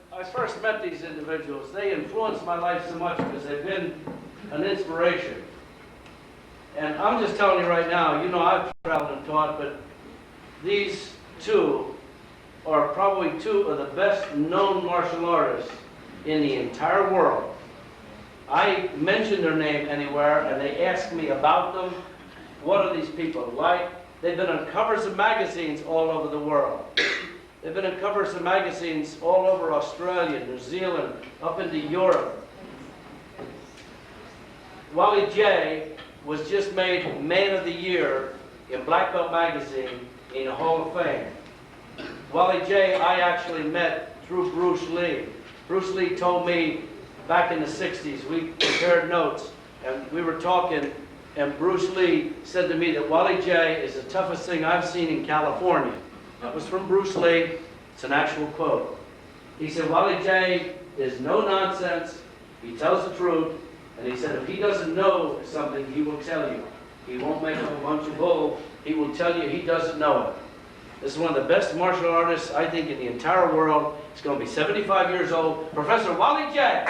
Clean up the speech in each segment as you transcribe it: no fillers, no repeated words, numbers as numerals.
when I first met these individuals, they influenced my life so much because they've been an inspiration. And I'm just telling you right now, you know I've traveled and taught, but these two are probably two of the best known martial artists in the entire world. I mention their name anywhere and they ask me about them. What are these people? Why? They've been on covers of magazines all over the world. They've been on covers of magazines all over Australia, New Zealand, up into Europe. Wally J was just made Man of the Year in Black Belt magazine in the Hall of Fame. Wally J I actually met through Bruce Lee. Bruce Lee told me back in the 60s, we compared notes and we were talking, and Bruce Lee said to me that Wally J is the toughest thing I've seen in California. That was from Bruce Lee. It's an actual quote. He said, Wally J is no nonsense. He tells the truth. And he said, if he doesn't know something, he will tell you. He won't make up a bunch of bull. He will tell you he doesn't know it. This is one of the best martial artists, I think, in the entire world. He's going to be 75 years old. Professor Wally J.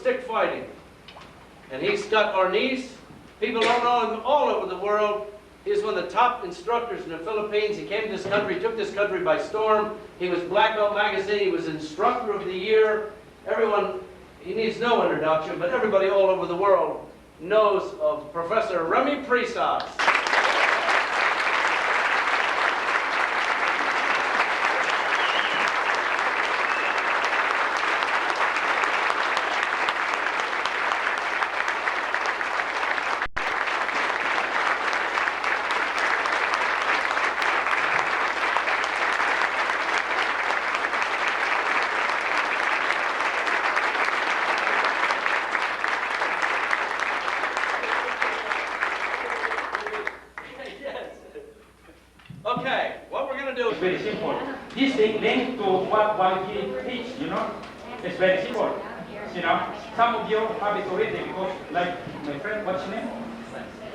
Stick fighting. And he's got our knees. People don't know him all over the world. He's one of the top instructors in the Philippines. He came to this country, took this country by storm. He was Black Belt magazine. He was instructor of the year. Everyone, he needs no introduction, but everybody all over the world knows of Professor Remy Presas. Very simple. This thing linked to what he teach, you know. It's very simple. You know, some of you have it already because, like my friend, what's his name?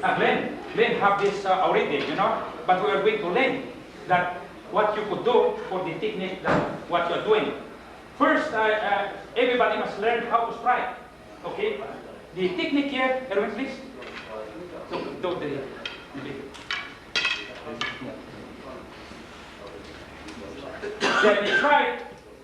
Glenn. Glenn have this already, you know. But we are going to learn that what you could do for the technique that what you are doing. First, everybody must learn how to strike. Okay. The technique here, everyone, please. Then it's right,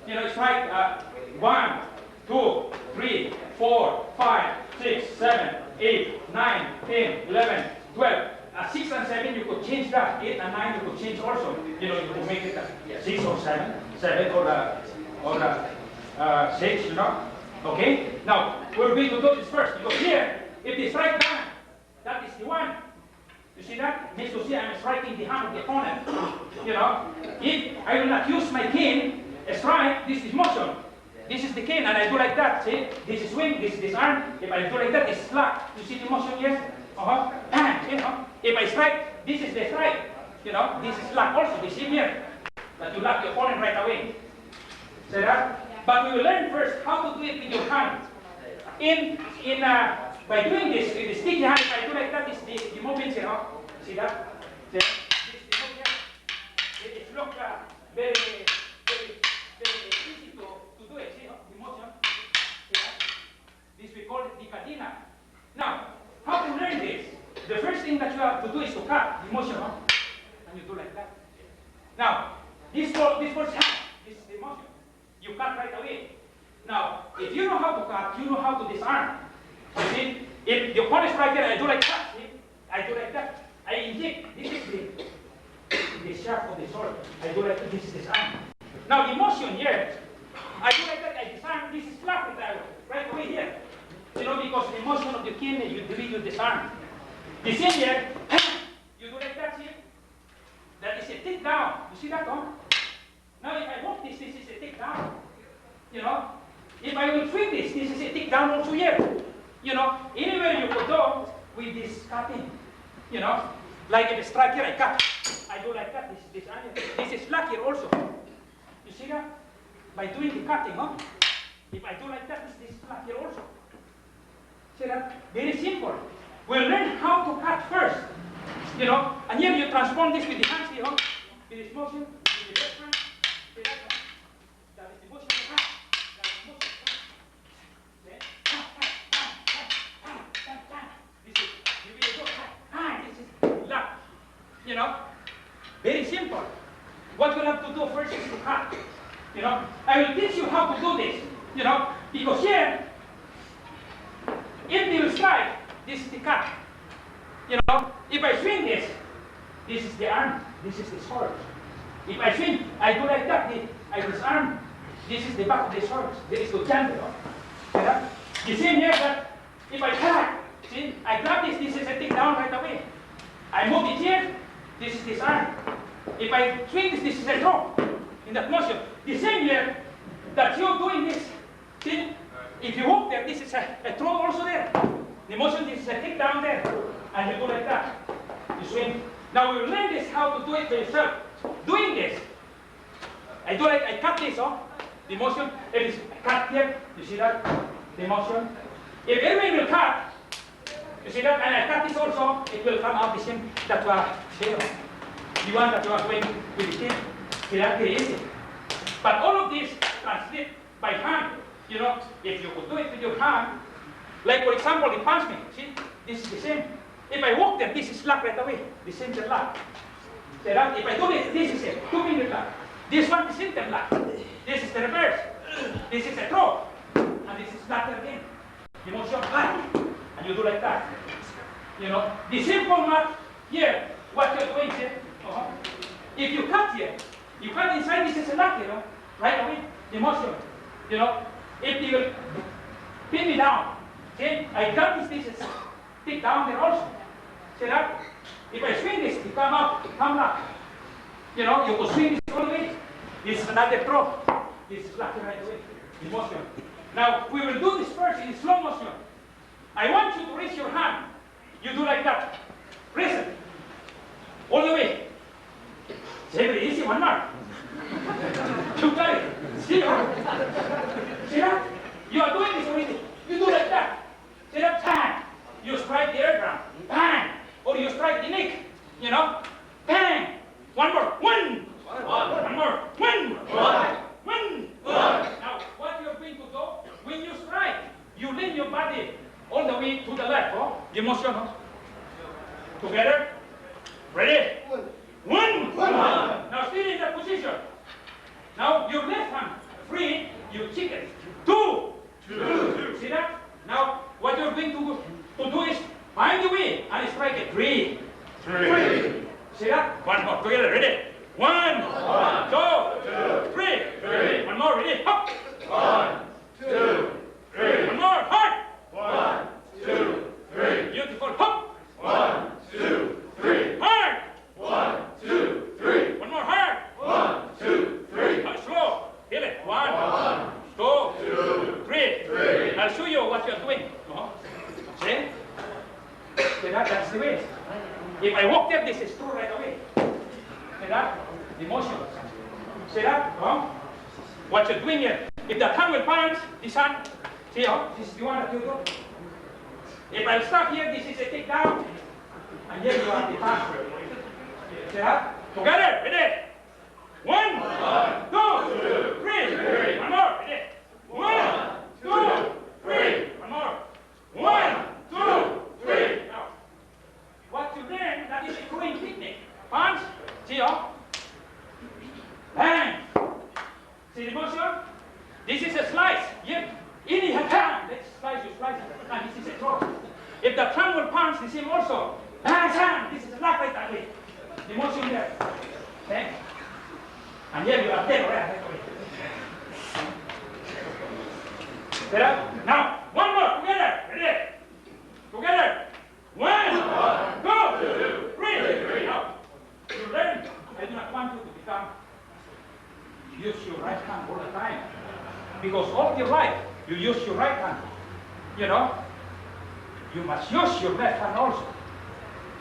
you know, it's right 1, 2, 3, 4, 5, 6, 7, 8, 9, 10, 11, 12. 6 and 7 you could change that. 8 and 9 you could change also. You know, you could make it 6 or 7, 7 or 6, you know. Okay? Now, we're going to do this first because here, if they strike down, that is the one. You see that? Means to see I'm striking the hand of the opponent. You know, if I will not use my cane, strike, this is motion. This is the cane, and I do like that. See? This is swing, this is this arm. If I do like that, it's slack. You see the motion here? You know, if I strike, this is the strike. You know, this is slack also. The same here. That you lock the opponent right away. See that? But we will learn first how to do it with your hand. By doing this, with the sticky hand, if I do like that, is the movement, you know. See that? See? This the movement. It looks very easy to do it. See the motion? See that? This we call it the cadena. Now, how to learn this? The first thing that you have to do is to cut the motion, huh? And you do like that. Now, this first hand, this is the motion. You cut right away. Now, if you know how to cut, you know how to disarm. You see, if the opponent strikes there, I do like that. See? I do like that. I inject. This is the shaft of the sword. I do like this is disarm. Now the motion here, I do like that. I disarm. This is flat right away here. You know, because the motion of the cane, you disarm. The same here, you do like that, see? That is a take down. You see that, huh? Now if I walk this is a take down. You know? If I will swing this is a take down also here. You know? Anywhere you could go with this cutting. You know? Like if I strike here, I cut. I do like that. This is flat here also. You see that? By doing the cutting, huh? If I do like that, this is flat here also. See that? Very simple. We'll learn how to cut first. You know, and here you transform this with the hands here, huh? With this motion, with the left hand. See that? Huh? That is the motion of the hand. That is the motion of the hand. See? This is, you will go, this is lap. You know? Very simple. What we'll have to do first is to cut. You know? I will teach you how to do this. You know? Because here, if they will strike, this is the cut. You know, if I swing this is the arm, this is the sword. If I swing, I do like that, I disarm, this is the back of the sword. There is no chance, you know. You know? The same here that if I cut, see, I grab this is a take down right away. I move it here, this is this arm. If I swing this is a throw in that motion. The same here that you're doing this, see, if you hook there, this is a throw also there. The motion is a kick down there, and you do like that. You swing. Now we will learn this how to do it for yourself. Doing this, I cut this off. The motion, it is cut here. You see that? The motion. If everyone will cut, you see that? And I cut this also, it will come out the same that you are there. The one that you are doing with the kid. See that? Very easy. But all of this translate by hand. You know, if you could do it with your hand. Like for example, the punch me, see, this is the same. If I walk there, this is lock right away. The center lock. If I do this is a 2-finger lock. This one is center lock. This is the reverse. This is a throw. And this is lock again. You motion back. And you do like that. You know, the same format here, what you're doing here. If you cut here, you cut inside, this is a lock, you know, right away. The motion. You know, if you will pin me down. See, I cut this is stick down there also. See that? If I swing this, you come up, come up. You know, you could swing this all the way. This is another throw. This is lucky right away. In motion. Now, we will do this first in slow motion. I want you to raise your hand. You do like that. Raise it. All the way. It's very easy, one more. You got it. See that? See that? You are doing this already. You do like that. See that? Bang! You strike the air drum. Bang! Or you strike the neck. You know? Bang! One more. One! One more. One! One! Now, what you're going to do, when you strike, you lean your body all the way to the left. Oh? The motion. Oh? Together. Ready? One! Now, still in that position. Now, your left hand free, you kick it. Two! See that? Now, what you're going to do is find the way and strike it. Three. See that? One more. Together. Ready? One. Two. Three. One more. Ready? Hop. 1, 2, 3. One more. Hard. 1, 2, 3. Beautiful. Hop. 1, 2, 3. Hard. 1, 2, 3. One more. Hard. 1, 2, 3. Slow. Feel it. 1, 2, 3. I'll show you what you're doing. See? See that? That's the way. If I walk there, this is true right away. See that? The motion. See that? What you're doing here. If the hand will punch, this hand, see how? This is the one that you do. If I stop here, this is a take down. And here you are the punch. See that? Together, ready? 1, 2, 3. One more, ready? 1, 2, 3. One more. 1, 2, 3. Now, what you learn, that is a throwing technique. Punch, see how? Bang. See the motion? This is a slice. Here, in your hand, let's slice, you slice it. And this is a throw. If the thumb will punch, the same also. Bang, this is a lock right that way. The motion there. Okay? And here you are there, right away. Now, one more, together, ready? Together. 1, Because all of your life, you use your right hand. You know, you must use your left hand also,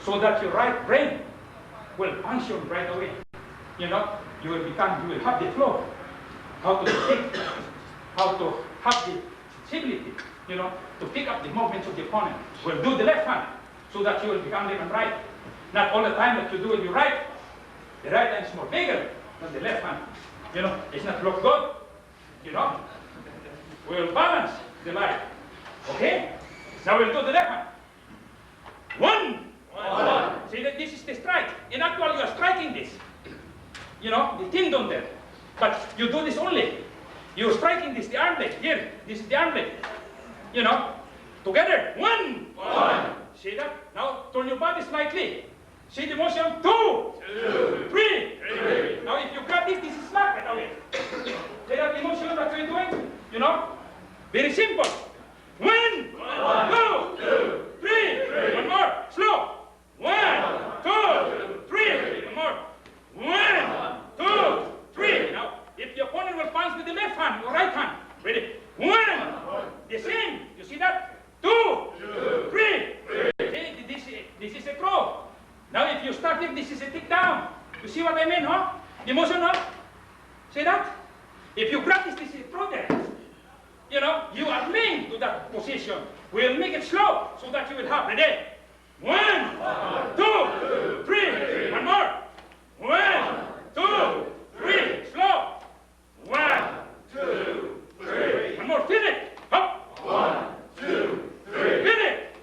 so that your right brain will function right away. You know, you will have the flow, how to think, how to have the sensibility, you know, to pick up the movements of the opponent. Will do the left hand, so that you will become left and right. Not all the time that you do with your right. The right hand is more bigger than the left hand. You know, it's not look good. You know, we'll balance the life. Okay? Now we'll do the left hand. One. See that this is the strike. In actual, you are striking this. You know, the tendon there. But you do this only. You're striking this, the arm blade. Here, this is the arm blade. You know, together. One. See that? Now turn your body slightly. See the motion? Two. Three. Now if you cut this is slack right away. See that the motion that we're doing? You know? Very simple. One. Two. Three. One more. Slow. One. Two. Three. One more. One. Two. Three. Now, if the opponent will punch with the left hand or right hand. Ready? One. The same. You see that? Two. Three. See, this is a throw. Now if you start it, this is a tick down. You see what I mean, huh? The motion, huh? See that? If you practice this throw there, you know, you are playing to that position. We'll make it slow so that you will have. Ready? One, two, three. One more. One, two, three. Slow. One, two, three. One more. Feel it. Up. One, two, three. Feel it.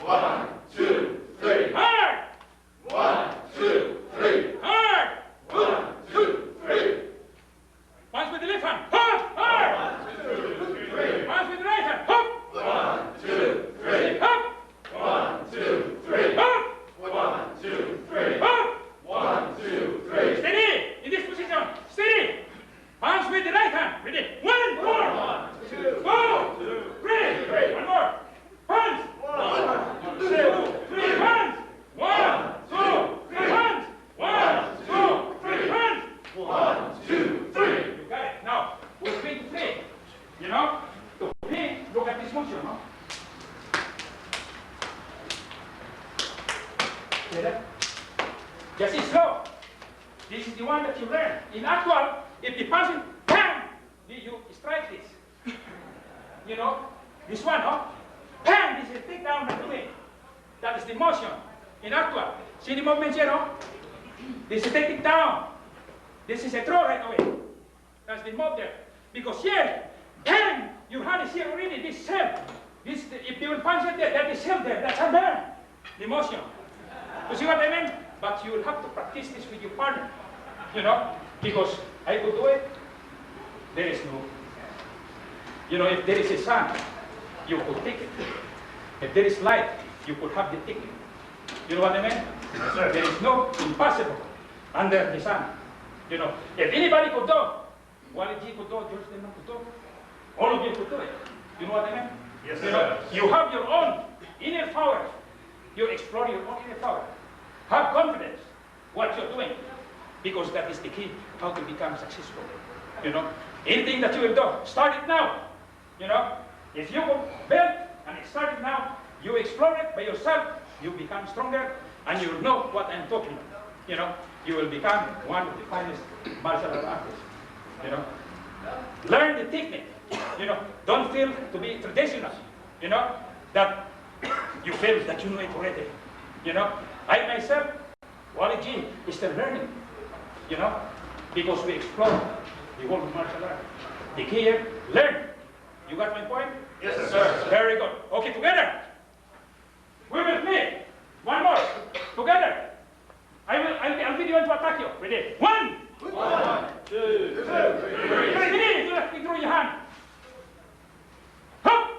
One, two, three. Hard. One, two, three. Hard. One, two, three. Punch with the left hand. Hard. Hard. One, two, three. Punch with the right hand. Hop. One, two, three. Hop. One, two, three. Hop. One, two, three. Hop. One, two, three. Steady. In this position. Steady. Punch with the right hand. Ready. One more. One, two, three. One more. Punch. One, two, three. Punch. One, two, three. Punch. One, two, three. Punch. One, two, three. You got it. Now, we're going to play. You know? To play, look at this motion, no? See that? Just is slow. This is the one that you learn. In actual, if the person, bam, you strike this. You know? This one, no? Bam, this is a take down and doing. That is the motion. In actual, see the movement here, no? This is taking down. This is a throw right away. That's the move there. Because here, bam, your hand is here already, this cell. This, if you will punch it there, that is cell there, that's a bam. The motion. You see what I mean? But you will have to practice this with your partner. You know? Because I could do it, there is no. You know, if there is a sun, you could take it. If there is light, you could have the ticket. You know what I mean? Yes, sir. There is no impossible under the sun. You know, if anybody could do, Wally could do, George Dillman could do, all of you could do it. You know what I mean? Yes, you sir. know, you have your own inner power. You explore your own inner power. Have confidence what you're doing, because that is the key how to become successful. You know, anything that you will do, start it now. You know, if you will build and start it now, you explore it by yourself, you become stronger, and you will know what I'm talking about. You know, you will become one of the finest martial artists. You know, learn the technique. You know, don't feel to be traditional. You know, that you feel that you know it already. You know, I myself, Wally G, is still learning. You know, because we explore the world of martial art. The key here, learn. You got my point? Yes, sir. Very good. Okay, together. We will play. One more. Together. I'll lead you into attack you. Ready? One. One, two, three. Ready? Throw your hand. Hop.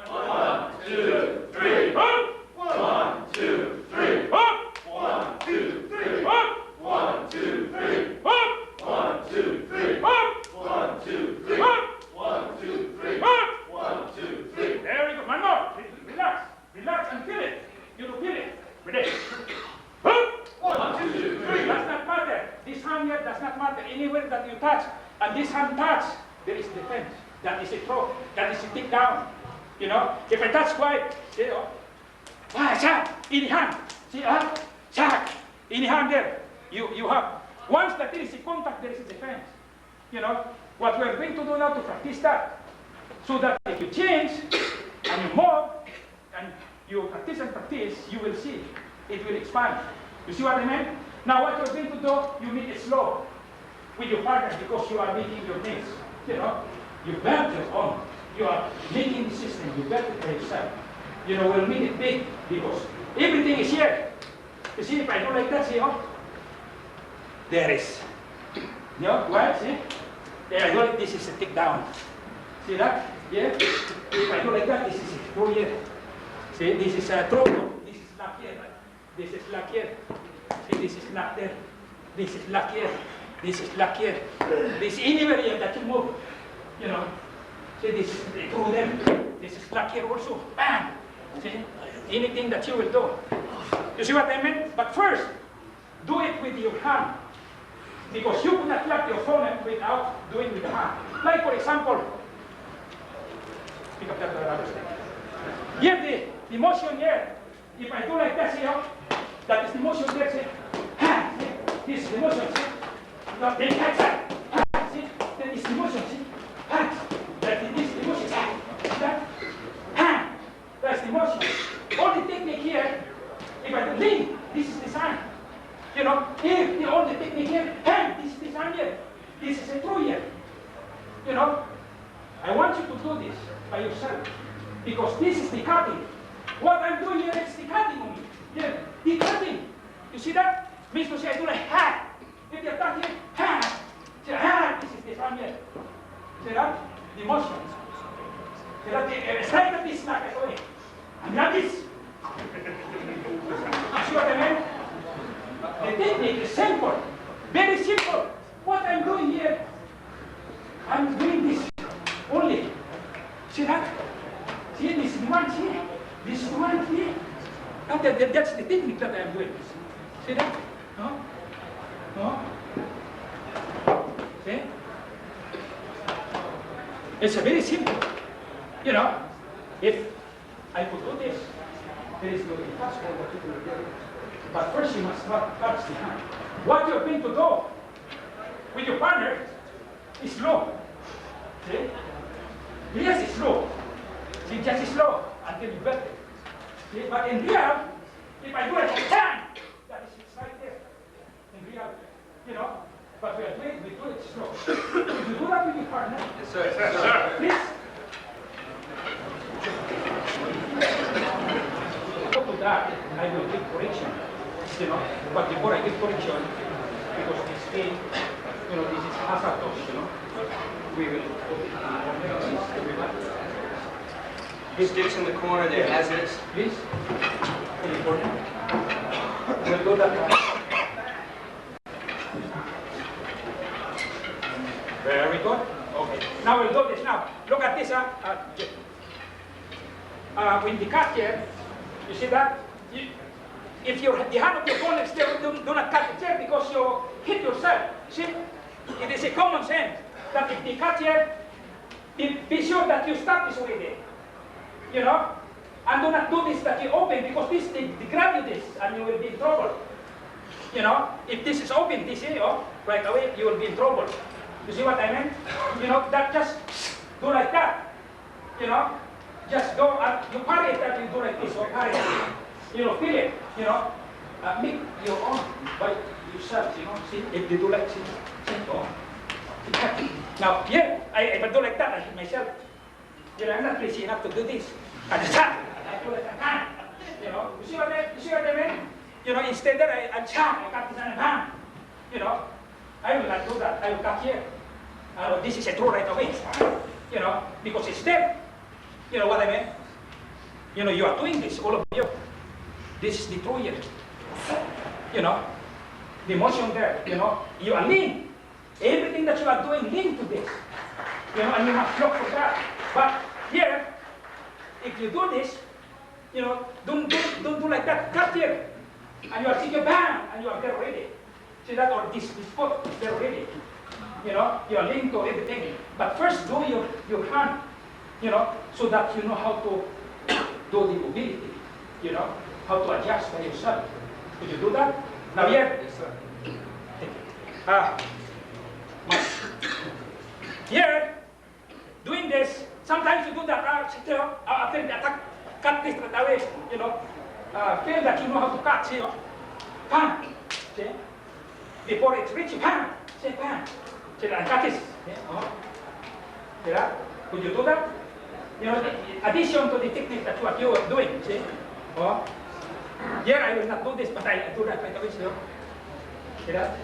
One, two, three. Hop. One, two, three. Hop. One, two, three. Hop. One, two, three. Hop. One, two, three. Hop. One, two, three. Hop. One, two, three. Hop. One, two, three. Very good. One more. Relax. Relax and feel it. You will feel it. Ready? Hop. One, two, three. Does not matter. This hand here does not matter. Anywhere that you touch and this hand touch, there is defense. that is a throw, that is a kick down. You know, if I touch white, see, shot, in the hand, see, shot, in the hand there, you have. Once that there is a contact, there is a defense. You know, what we are going to do now to practice that, so that if you change and you move and you practice and practice, you will see it will expand. You see what I mean? Now what you're going to do, you make it slow with your partner because you are making your things. You know, you build your own. You are making the system. You build it by yourself. You know, we'll make it big because everything is here. You see, if I do like that, see, there is. You know, what? See? There I go like this is a tick down. See that? Yeah? If I do like that, this is a throw here. See, this is a throw. This is lock here. This is lock here. See, this is lock there. This is lock here. This is lock here. This anywhere here that you move. You know. See, this is through there. This is lock here also. Bam! See? Anything that you will do. You see what I mean? But first, do it with your hand. Because you cannot lock your opponent without doing with the hand. Like for example, pick up that other step. Here the motion here. If I do like that, see that is the motion there, see? Hand, see? This is the motion, see? Now then catch that. Hand, see? That is the motion, see? Hand. That is the motion, see? That? Hand. That's the motion. All the technique here, if I do lean, this is the sign. You know, here, the only technique here, hand, this is the sign here. This is a throw here. You know, I want you to do this by yourself. Because this is the cutting. What I'm doing here is the cutting only. Here, the cutting. You see that? Means to say I do like hand. If you attack here, hand. See, hand, this is the sign here. See that? The motion. See that? Strike at this, not at away. And not this. You see what I mean? The technique is simple, very simple. What I'm doing here, I'm doing this only. See that? See, this is the one, see? This is the one, see? That's the technique that I'm doing. See that? No? No? See? It's a very simple. You know, if I could do this, there is no impossible what you can do. But first you must not touch the hand. What you're going to do with your partner is slow. See? Yes, it's slow. See, just slow until you get it. See? But in real, if I do it on time, that is it's right there. In real, you know. But we do it slow. If you do that with your partner, Yes, sir. Yes, sir. please. To that, I will give correction. You know, but before I give correction, because this thing, you know, this is hazardous, you know, we will put it in Sticks in the corner there, hazardous. Please, in the corner. We'll do that. Very good. Okay. Now we'll do this now. Look at this, when the cut here, you see that? If the hand of your opponent still do not cut the chair because you hit yourself. See? It is a common sense that if they cut here, be sure that you stop this already. You know? And do not do this that you open because this they grab you this and you will be in trouble. You know? If this is open, this here, right away you will be in trouble. You see what I mean? You know, that just do like that. You know? Just go and you parry it and you do like this or parry it. You know, feel it, you know, make your own by yourself, you know, see, if you do like, see, now, here, if I do like that, I hit myself, you know, I'm not crazy enough to do this, I do like that, you know, you see what I mean? You know, instead that I cut this and bam, you know, I will not do that, I will cut here, this is a throw right away, you know, because it's there, you know what I mean? You know, you are doing this, all of you. This is the throw here. You know, the motion there, you know, you are lean. Everything that you are doing, lean to this. You know, and you must look for that. But here, if you do this, you know, don't do like that. Cut here. And you are thinking, bam, and you are there already. See that, or this foot, there already. you know, your link to everything. But first do your hand, you know, so that you know how to do the mobility, you know, how to adjust by yourself. Could you do that? Now here. Yes, sir. Here, doing this, sometimes you do that after the attack, cut this right away, you know. Feel that you know how to cut, you know. Pan, see? Before it's reaching, pan, say pan. See, and cut this. See that? Could you do that? You know, in addition to the technique that what you are doing, see? Here I will not do this, but I do that right away, see? See that?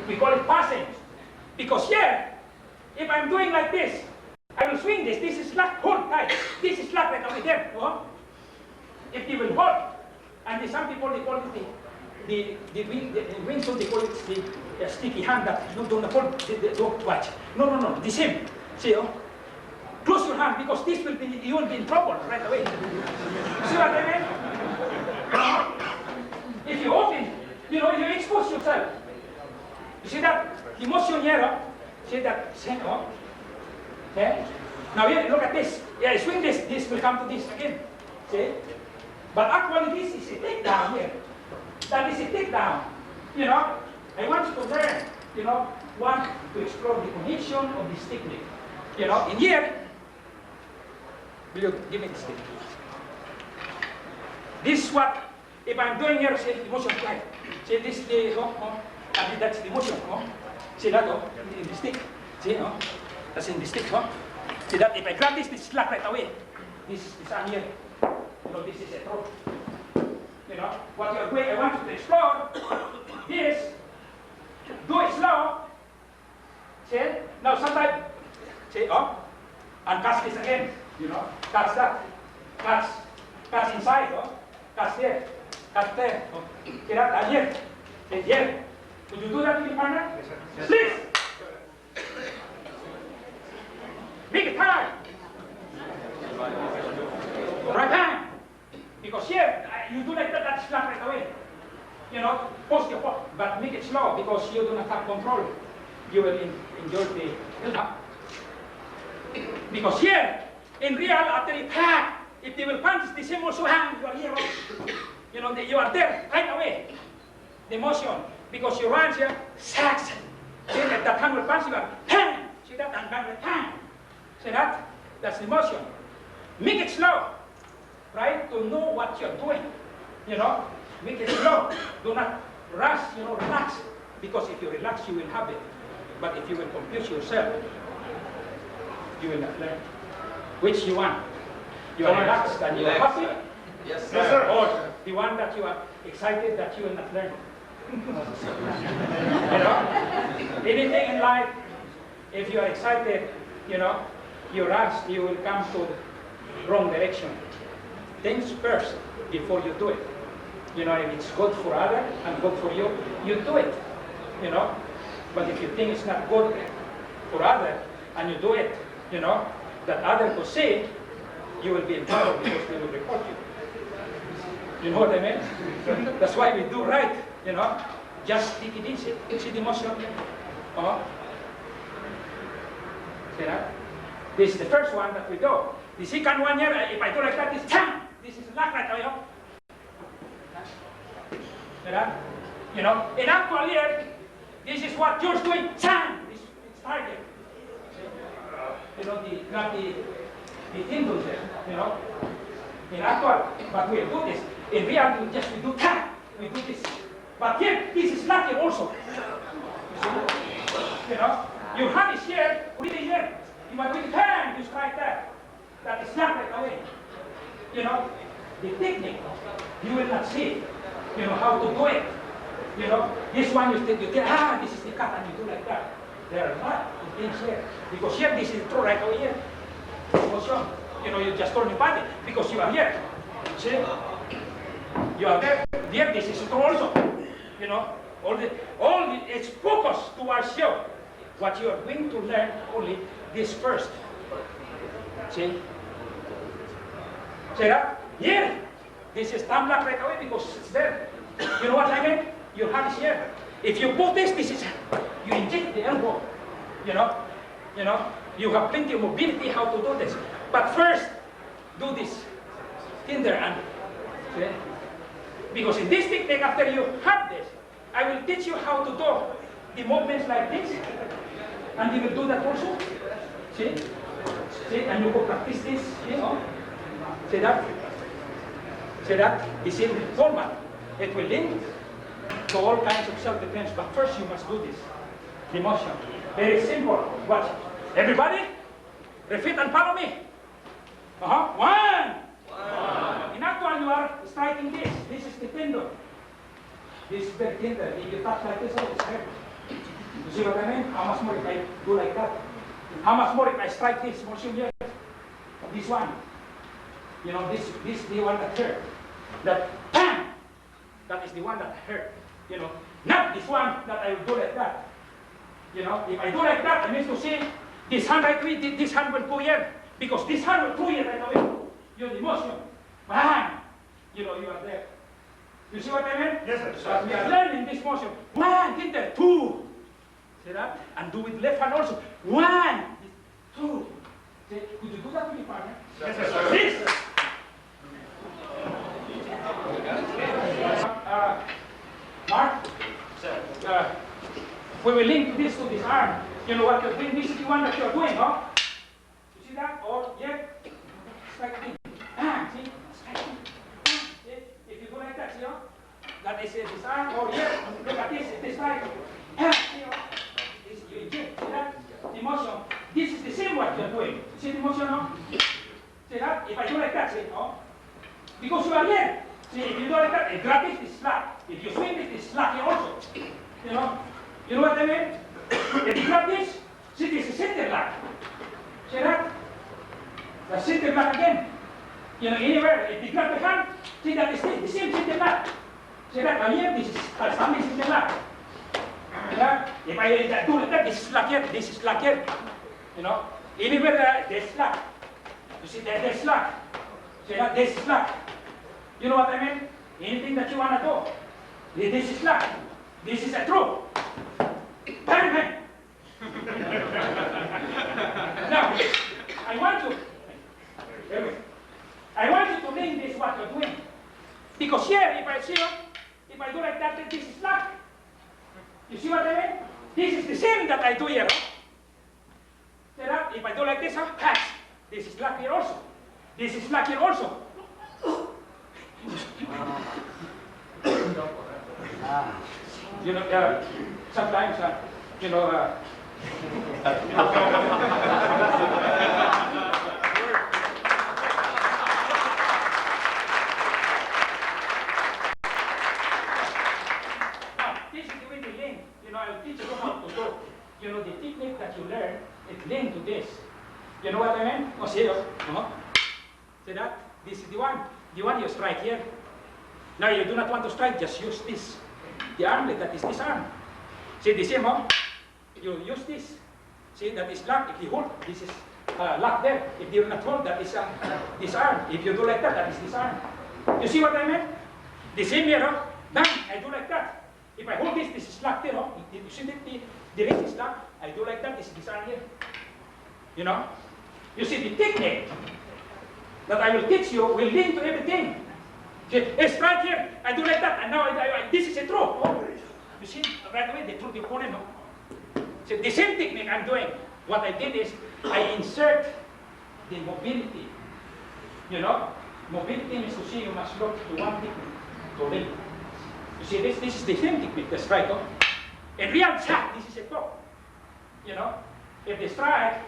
We call it passing. Because here, if I'm doing like this, I will swing this. This is slack, hold tight. This is slack right over there. If you will hold, and some people they call it the wingsuit, they call it the sticky hand that you don't hold, don't watch. No, the same. See, close your hand because this will be, you will be in trouble right away. See what I mean? If you open, you know, you expose yourself. You see that? The motion here, see that? Okay? Now here, look at this. Yeah, I swing this, this will come to this again. See? But actually this is a takedown here. That is a takedown. You know, I want you to learn, you know, want to explore the connection of this technique. You know, in here, will you give me this technique? This is what, if I'm doing here, say the motion fly. See this, and that's the motion. See that, in the stick. See, that's in the stick. See that, if I grab this, this is slack right away. This arm here. You know, this is a throw. You know, what you're doing, I want you to explore this. Do it slow. See? Now sometimes, see, and catch this again. You know, catch that. Catch inside, catch there. Catch there. See that, and here. And here. Could you do that with your partner? Yes, please. Big time. Right hand. Because here, you do like that, that's flat right away. You know, post your foot, but make it slow because you do not have control. You will enjoy the build-up. Because here, in real, after you pack, if they will punch the same also hand, you are here. You know, you are there right away. The motion. Because you run here, sacks. See that the hand will punch you, bang! See that, and bang, bang! See that? That's the motion. Make it slow. Try to know what you're doing. You know, make it slow. Do not rush, you know, relax. Because if you relax, you will have it. But if you will confuse yourself, you will not learn. Which you want? You are relaxed and you are happy? Yes, Yes, sir. Or the one that you are excited that you will not learn. You know, anything in life, if you are excited, you know, you rush, you will come to the wrong direction. Things first before you do it. You know, if it's good for others and good for you, you do it. You know, but if you think it's not good for others and you do it, you know, that others will see, you will be in trouble because they will report you. You know what I mean? That's why we do right. You know, just take it easy. See the motion? See that? This is the first one that we do. The second one here, if I do like that, this time, this is not right away. See that? You know, in actual here, this is what George doing. Time. It's target. You know, not the tendons there. You know, in actual, but we do this. In real, we do time. We do this. But here, this is lucky also. You know, your hand is here, really here. You might with the hand, you strike that. That is not right away. You know, the technique, you will not see, you know, how to do it. You know, this one you think, this is the cut, and you do like that. There are not things here. Because here, this is true right away here. Also, you know, you just turn your body because you are here. See? You are there. Here, this is true also. You know, it's focused towards you. What you are going to learn only this first. See? See that? Here, this is thumb lock right away because it's there. You know what I mean? Your hand is here. If you put this is, you inject the elbow. You know, you have plenty of mobility how to do this. But first, do this tinder and, see? Because in this technique, after you have this, I will teach you how to do the movements like this, and you will do that also. See? See? And you will practice this, you know. See that? See that? It's in format. It will link to all kinds of self-defense, but first you must do this. The motion. Very simple. Watch. Everybody, repeat and follow me. One. In actual, you are striking this. This is the tendon. This is very tender. If you touch like this, oh, it's hurt. You see what I mean? How much more if I do like that? How much more if I strike this? Motion here. This one. You know, this is the one that hurt. That bam! That is the one that hurt. You know, not this one that I will do like that. You know, if I do like that, I mean to see this hand right away, this hand will go here. Because this hand will go here right away. You're the motion. Bam! You know, you are there. You see what I mean? Yes, sir. But we are learning this motion. One, get there, two. See that? And do with left hand also. One, two. See, could you do that with your partner? Yes, sir. This. Mark? Sir. We will link this to this arm. You know what you're doing? This is the one that you're doing, huh? You see that? Or, yeah? Striking. See? Striking. See? If you go like that, see, huh? That is this arm. Or, yeah? Look at this. It is like, see, huh? This, you inject. See that? The motion. This is the same what you're doing. See the motion, huh? See that? If I do like that, see, huh? Because you are here. See, if you do like that, grab it, it's slack. If you swing it, it's slack here also. You know? You know what I mean? If you grab this, see, this is center lock. See that? The center lock again. You know, anywhere, if you grab the hand, see that is the same center lock. See that? Now here, this is standing center lock. Yeah? If I do like that, this is slack here, this is slack here. You know? Anywhere, there's slack. You see, there's slack. See that? There's slack. You know what I mean? Anything that you want to do. This is slack. This is a truth. Bang, bang. Now, I want you to link this what you're doing. Because here, if I do like that, then this is slack. You see what I mean? This is the same that I do here. See that? If I do like this, catch. This is slack here also. This is slack here also. You know, sometimes, you know, this is the way they link. You know, I'll teach you how to do. You know, the technique that you learn, it linked to this. You know what I mean? Oh, see, see that? This is the one you strike here. Now you do not want to strike, just use this. The armlet, that is this arm. See the same, huh? You use this. See, that is lock. If you hold, this is lock there. If you do not hold, that is this arm. If you do like that, that is this arm. You see what I mean? The same here, huh? Bang, I do like that. If I hold this is locked there, huh? You see that the wrist is locked? I do like that, this is this arm here. You know? You see, the technique that I will teach you will link to everything. See, strike here, I do like that, and now this is a throw. Oh, you see, right away they threw the opponent. No? See, the same technique I'm doing. What I did is, I insert the mobility. You know, mobility means to see you must look to one technique to link. You see, this is the same technique, the strike. No? In real shot, this is a throw. You know, if they strike,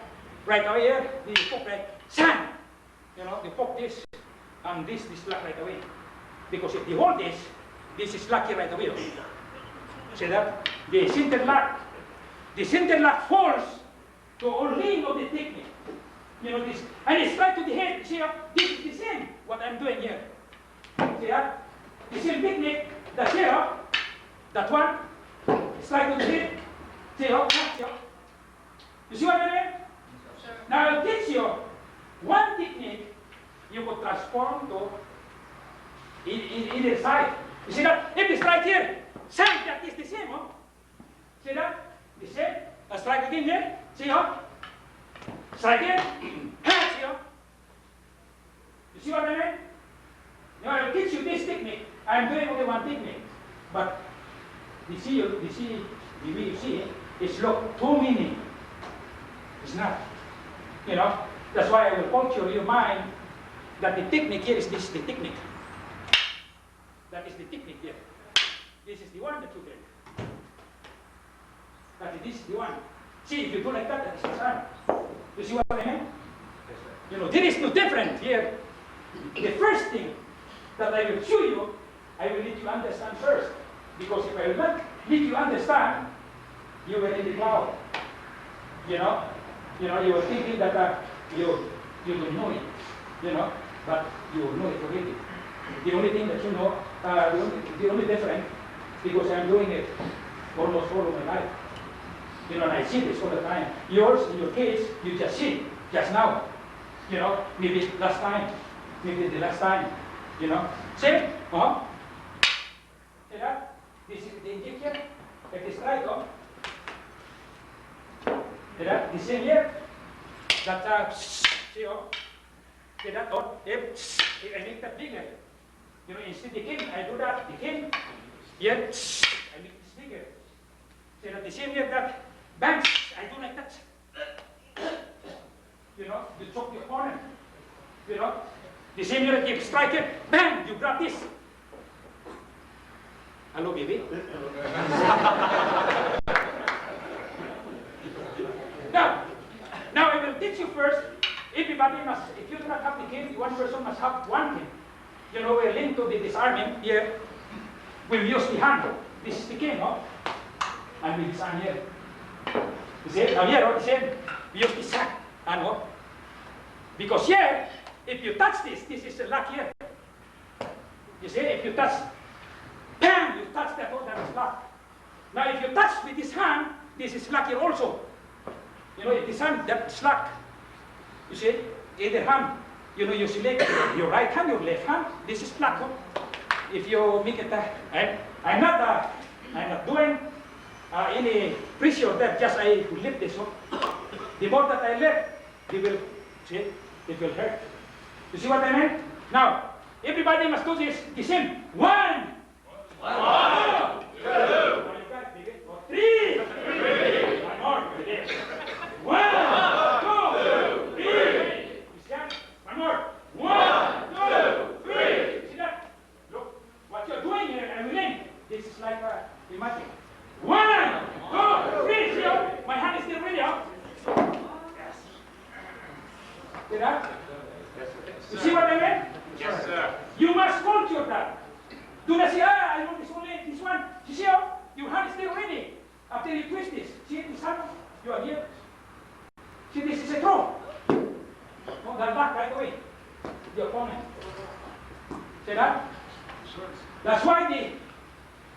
right away here, they poke like sand. You know, they poke this, and this slack right away. Because if you hold this is lucky right away. See that? The center lock falls to all link of the technique. You know this, and it's right to the head. See, this is the same what I'm doing here. See that? The same technique. That's here. That one. It's right to the head. See, you see what I mean? Now I'll teach you one technique you could transform to either side. You see that? If it's right here, same, that is the same, huh? See that? The same. strike again here. See how? Strike here. See how? You see what I mean? Now I will teach you this technique. I am doing only one technique. But the way you see it, it's look too many. It's not. You know, that's why I will puncture your mind that the technique here is this the technique. That is the technique here. This is the one that you get. That this is the one. See, if you do like that, that is the sign. You see what I mean? You know, there is no difference here. The first thing that I will show you, I will let you understand first. Because if I will not let you understand, you will in the cloud. You know, you were thinking that you will know it. You know, but you will know it already. The only thing that you know, the only difference, because I'm doing it almost all of my life. You know, and I see this all the time. Yours, in your case, you just see, just now. You know, maybe last time, maybe the last time. You know, see? See that? This is the injection. It is right, See that? The same here. That, see, See that? I make that bigger. You know, instead the king, I do that, the king. Here, I make this bigger. See that? The same here, that bang, I do like that. You know, you choke your opponent. You know, the same here, keep striking, bang, you grab this. Hello, baby. Now I will teach you first. Everybody must, if you do not have the king, one person must have one king. You know, we're linked to the disarming here. We'll use the hand. This is the king, and we disarm here. You see? Now here, the same. We use the sack, and because here, if you touch this is a lock here. You see, if you touch, bam, you touch that is lock. Now if you touch with this hand, this is lock here also. You know, if this hand, that's lock. You see, either hand, you know, you select your right hand, your left hand, this is lock. If you make it, I'm not doing any pressure that just I lift this up. The more that I lift, it will, see, it will hurt. You see what I mean? Now, everybody must do this, the same. One, two, three. One more. One, two, three. You see that? One more. One, two, three. See that? Look, what you're doing here, I will end. This is like a magic. One, two, three. See how? My hand is still ready, Yes. See that? You see what I mean? Yes, sir. You must control that. Do not say, I want this only, this one. You see how? Your hand is still ready. After you twist this, see this hand? You are here. See, this is a throw. No, that back right away. The opponent. See that? That's why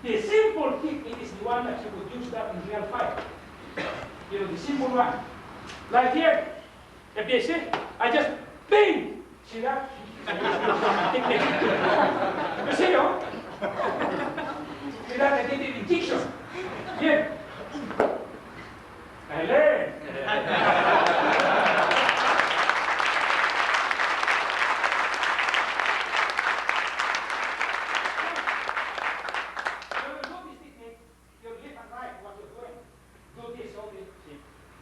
the simple technique is the one that you would use that in real fight. You know, the simple one. Like here, if they say, I just bing. See that? Technique. You see, See that? I did it in diction. Here. I learned.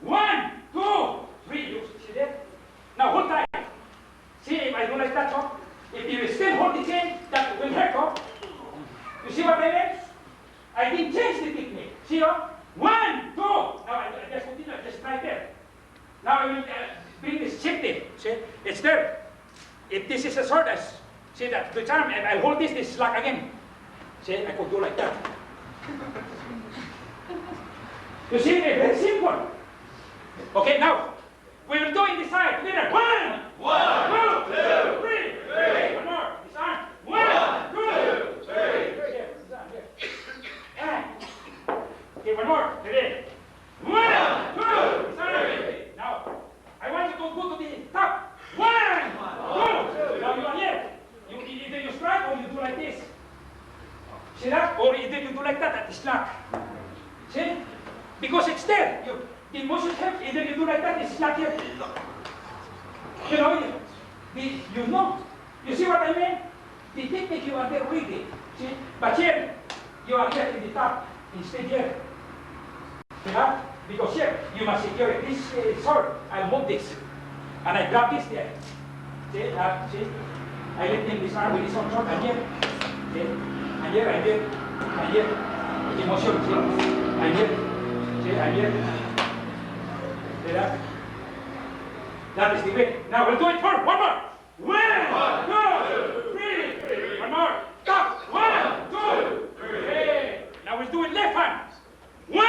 One, two, three. You see that? Now hold tight. See, if I do like that, if you still hold the chain, that will hurt. You see what I mean? I didn't change the technique. See, one, two. Now I just continue, just right there. Now I will bring this safety. See, it's there. If this is a sword, see that the time, if I hold this is lock again. See, I could do like that. You see, it's very simple. Okay, now we will do in the side together. One, two, three. One more. This arm. One, two, three. Okay, one more. Ready? One, two, three. Now, I want you to go to the top. One, two. Now you are here. Either you strike or you do like this. See that? Or either you do like that at the slack. See? Because it's there. the motion helps. Either you do like that, it's not here. You know, you know. You see what I mean? The technique you are there reading. See? But here, you are here in the top, instead here. Yeah? Because here, you must secure it. This sword, I'll move this. And I grab this there. See? See? I let him this arm with his own sword, and here. See? And here, and here, and here. The motion, see? And here. See? And here. See that? That is the way. Now we'll do it for one more. 1, 2, 3. One more. Stop. 1, 2, 3. Now we'll do it left hand. 1,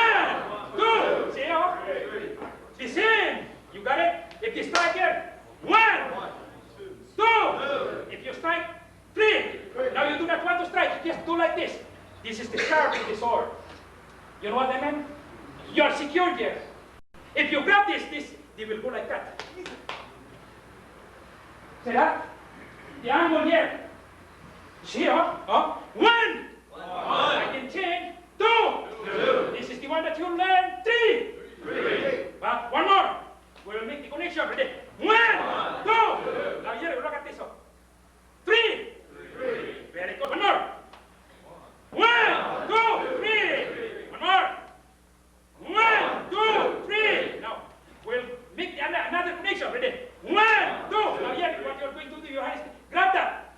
2. See how? The same. You got it? If you strike here. 1, 2. If you strike 3. Now you do not want to strike. You just do like this. This is the sharp of the sword. You know what I mean? You are secured here. If you grab this, they will go like that. See that? The angle here. See, huh? 1. I can change. 2. This is the one that you learn. 3. But one more. We'll make the connection. Ready? 1, 2. Now here, look at this. 3. Very good. One more. 1, 2, 3. One more. 1, 2, 3. Now we'll make another connection. Ready? 1, 2. Now here, what you're going to do, your hands, grab that.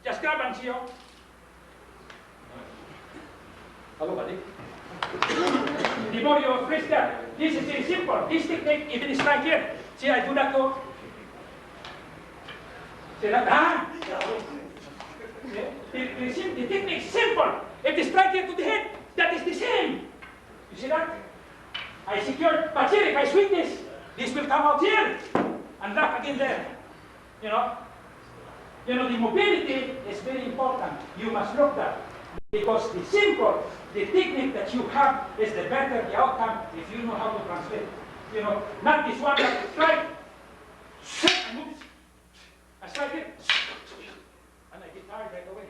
Just grab and see. Hello, buddy. The more you press that, this is very simple. This technique, even is right here. See, I do that too. See that? The technique is simple. If it's right here to the head, that is the same. You see that? I secure, but here, if I swing this will come out here and lock again there. You know, the mobility is very important. You must look that. Because the simple, the technique that you have is the better the outcome if you know how to translate. You know, not this one that strike, and move this. I strike it, and I get tired right away.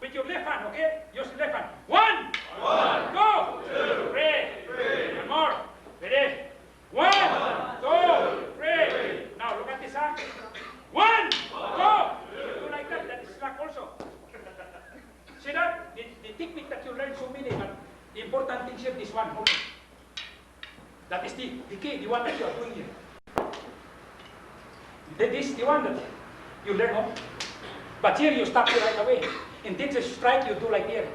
With your left hand, okay? Use the left hand. 1, 2, 3. One more. Ready? 1, 2, 3. Now look at this hand. 1, 2. You do like that. That is slack also. See that? The technique that you learn so many, but the important thing here, this one. Okay. That is the key, the one that you are doing here. This is the one that you learn home. But here you stop it right away. In this strike, you do like here.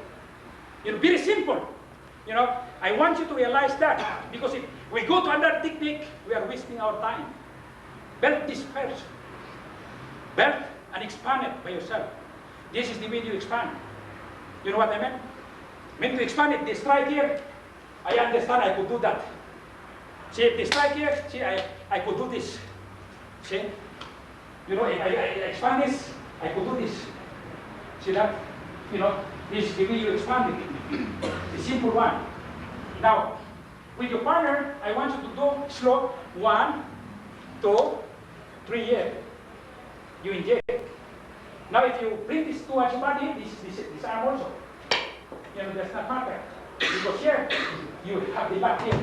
You know, very simple. You know, I want you to realize that. Because if we go to another technique, we are wasting our time. Belt this first. Belt and expand it by yourself. This is the way you expand. You know what I mean? When to expand it, the strike here, I understand I could do that. See, if the strike here, see, I could do this. See? You know, I expand this, I could do this. See that? You know, this is the way you expand it. The simple one. Now, with your partner, I want you to do slow. 1, 2, 3 here. You inject. Now, if you bring this towards your body, this arm also. You know, that's not matter. Because here, you have the back here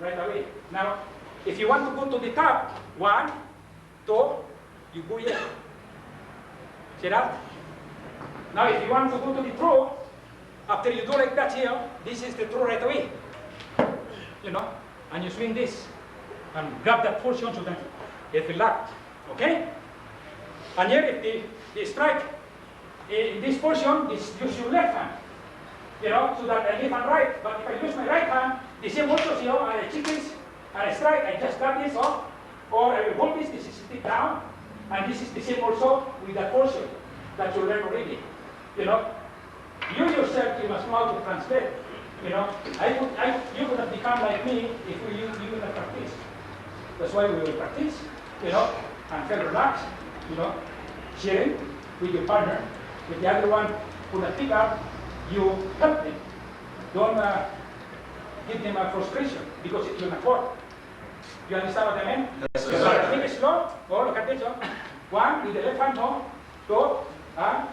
right away. Now, if you want to go to the top, 1, 2, you go here. See that? Now, if you want to go to the throw, after you do like that here, this is the throw right away. You know, and you swing this and grab that portion so that it will lock. Okay? And here, if the strike in this portion, use your left hand. You know, so that I left and right. But if I use my right hand, the same also, see how I check this and I strike, I just grab this off, or I will hold this is stick down, and this is the same also with that portion that you learn already. You know, you yourself, you must know how to translate. You know, you would have become like me if you would have practiced. That's why we will practice, you know, and feel relaxed, you know, sharing with your partner. With the other one who not pick up, you help them. Don't give them a frustration because it will not work. You understand what I mean? Yes, sir. So I think it's slow. Oh, look at this. Oh. One with the left hand, two, and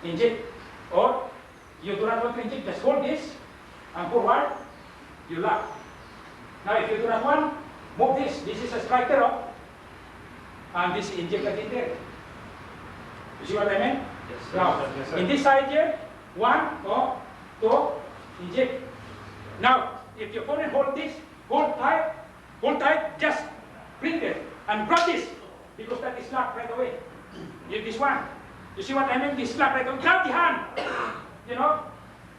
inject. Or you do not want to inject, just hold this and forward, you lock. Now if you do not want, move this. This is a striker up, and this injected in there. You see what I mean? Yes, Now, yes, sir. in this side here, one, two, inject. Now, if your opponent hold this, hold tight, just bring it and grab this, because that is locked right away. This one. You see what I mean? This lock right away. Grab the hand. You know,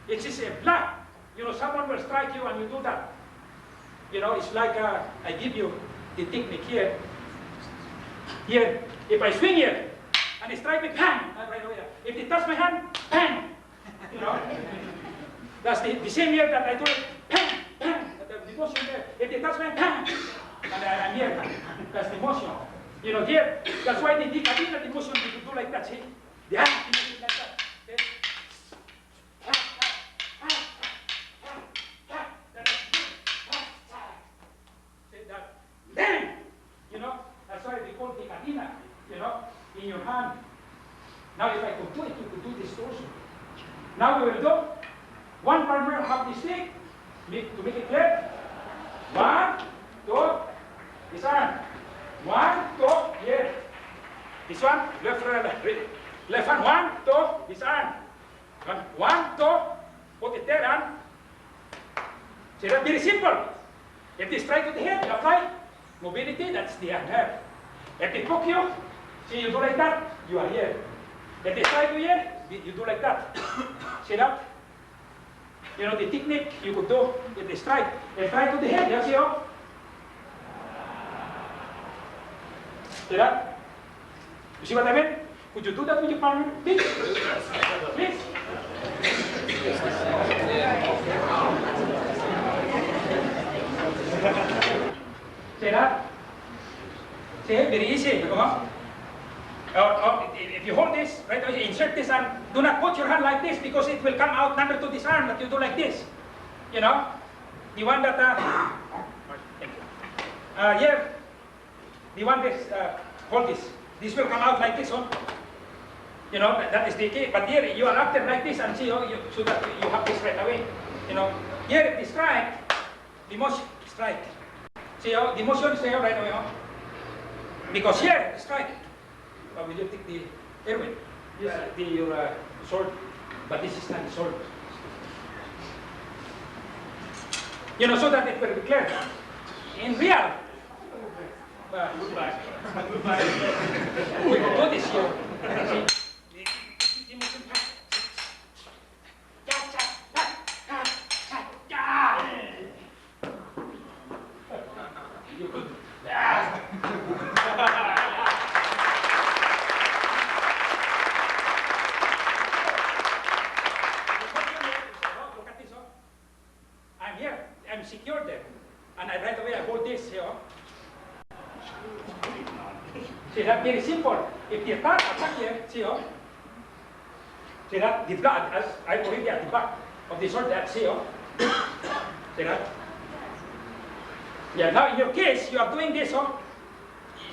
it is a block. You know, someone will strike you and you do that. You know, it's like I give you the technique here. Here, if I swing here and I strike me, bang, right away. If it touch my hand, bang. You know, that's the same here that I do it, bang, bang. The motion there. If it touch my hand, bang, and I'm here. That's the motion. You know, here. That's why the cadena, the motion you do like that. See, the hand, you do like that. Okay? Bang! You know, that's why we call the cadena, you know, in your hand. Now if I could do it, you could do this also. Now we will do one partner half the stick, to make it clear. 1, 2, this arm. 1, 2, here. This one, left hand, 1, 2, this arm. 1, 2, put it there and see that very simple. If they strike to the head, you apply mobility, that's the hand. If they poke you, see you do like that, you are here. If they strike you here, you do like that. See that? You know the technique you could do if they strike. They strike to the head, you see how? See that? You see what I mean? Could you do that with your partner? Please? Please? See that? See, very easy. Come on. Or if you hold this, right away, insert this and do not put your hand like this because it will come out number to this arm that you do like this. You know? The one that, here, the one that, hold this. This will come out like this, oh. You know, that is the key. But here, you are active like this and see, oh, so that you have this right away. You know? Here, the strike, the motion, strike. See, oh, the motion is there right away, oh. Because here, strike. Will you take the airway? Yes, your sword, but this is not the sword. You know, so that it will be clear. In real, goodbye. We will do this here. You could. I'm secured there. And right away I hold this here. See that? Very simple. If the attack here, see how? See that? The blood, as I already at the back of the sword, that see how? See that? Yeah, now in your case, you are doing this, huh?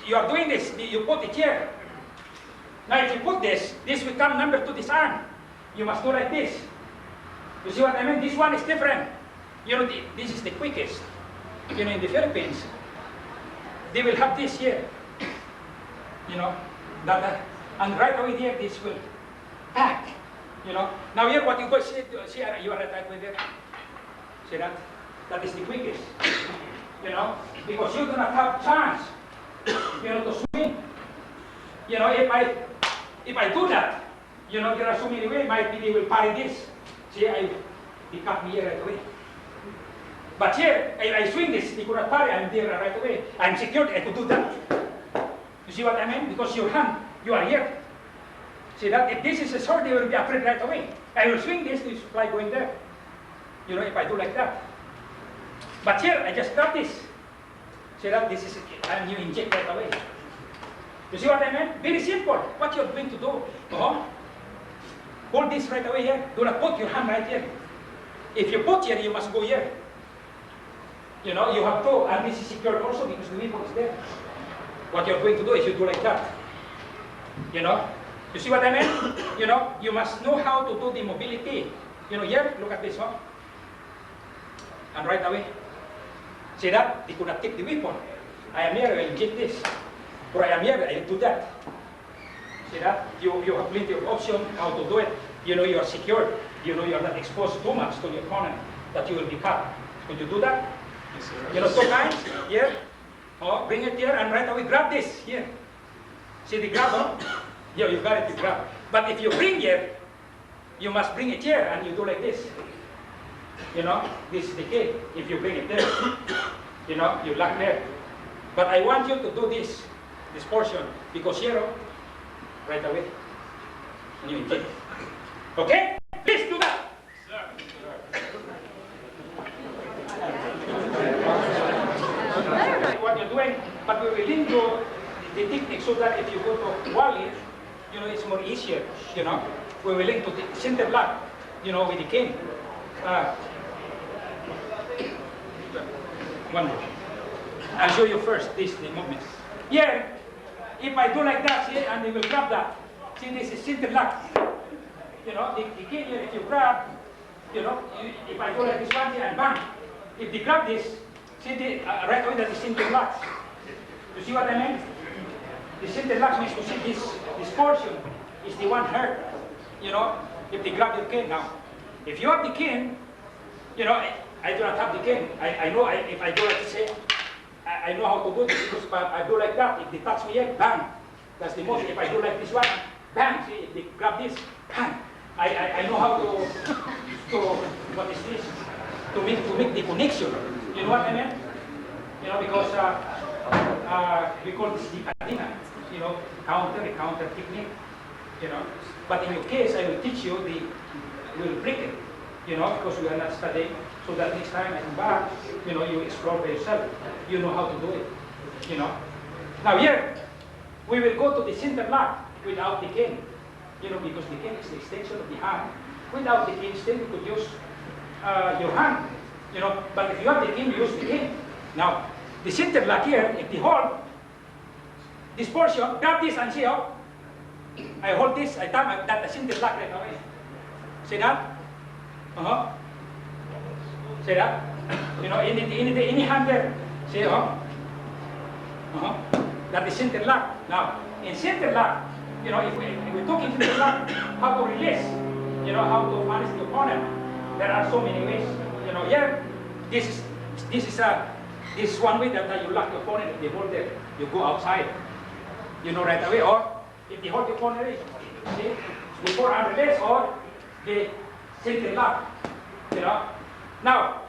You are doing this, you put it here. Now if you put this will come number to this arm. You must do like this. You see what I mean? This one is different. You know, this is the quickest. You know, in the Philippines, they will have this here. You know, that, and right away here, this will back. You know, now here what you go see you are right with there. See that? That is the quickest. You know, because you do not have chance. You know, to swing. You know, if I do that, you know, there are so many ways. Maybe they will parry this. See, they cut me here right away. But here, I swing this, they could not parry, I'm there right away. I'm secured, I could do that. You see what I mean? Because your hand, you are here. See that? If this is a sword, they will be afraid right away. I will swing this, this fly going there. You know, if I do like that. But here, I just got this. See that? This is, and you inject right away. You see what I mean? Very simple. What you're going to do. Hold this right away here. Do not put your hand right here. If you put here, you must go here. You know, you have to, and this is secured also because the weapon is there. what you're going to do is you do like that. You know? You see what I mean? You know, you must know how to do the mobility. You know, here, look at this, huh? And right away. See that? They could not take the weapon. I am here, I will get this. Or I am here, I will do that. See that? You have plenty of options how to do it. You know you are secured. You know you are not exposed too much to your opponent that you will be cut. Could you do that? Yes, sir. You know, 2 times, here. Oh, bring it here and right away grab this, here. See the grab, huh? Yeah, you got it, you grab. But if you bring here, you must bring it here and you do like this. You know, this is the key. If you bring it there, you know, you lock there. But I want you to do this portion, because here, oh, right away, and you inject. Okay? Please do that. What you're doing, but we will link to the technique so that if you go to Wally, you know, it's more easier, you know. We will link to the center block, you know, with the cane. One more. I'll show you first the movements. Here, if I do like that, see, and they will grab that. See, this is center lock. You know, the cane here, if you grab, you know, if I go like this one here and bang, if they grab this, see, right away that is center lock. You see what I mean? The center lock means to see this portion is the one hurt. You know, if they grab your cane now. If you have the cane, you know, I do not have the cane. I know if I go like this, I know how to do this, because I do like that. If they touch me here, bang. That's the most. If I do like this one, bang. See, if they grab this, bang. I know how to what is this? To make the connection. You know what I mean? You know, because we call this the cadena. You know, counter technique. You know, but in your case, I will teach you we will break it. You know, because we are not studying, so that next time I come back, you know, you explore by yourself. You know how to do it. You know. Now here, we will go to the center lock without the cane. You know, because the cane is the extension of the hand. Without the cane, still you could use your hand. You know, but if you have the cane, you use the cane. Now, the center lock here, if you hold this portion, grab this and see how I hold this, I tap that the center lock right away. See that? See that? You know, any hand there. See how? That is center lock. Now, in center lock, you know, if we talk into the lock, how to release, you know, how to punish the opponent. There are so many ways. You know, here, this is one way that you lock the opponent. If they hold there, you go outside. You know, right away. Or if they hold the opponent, see, before arm release, or the center lock. You know. Now,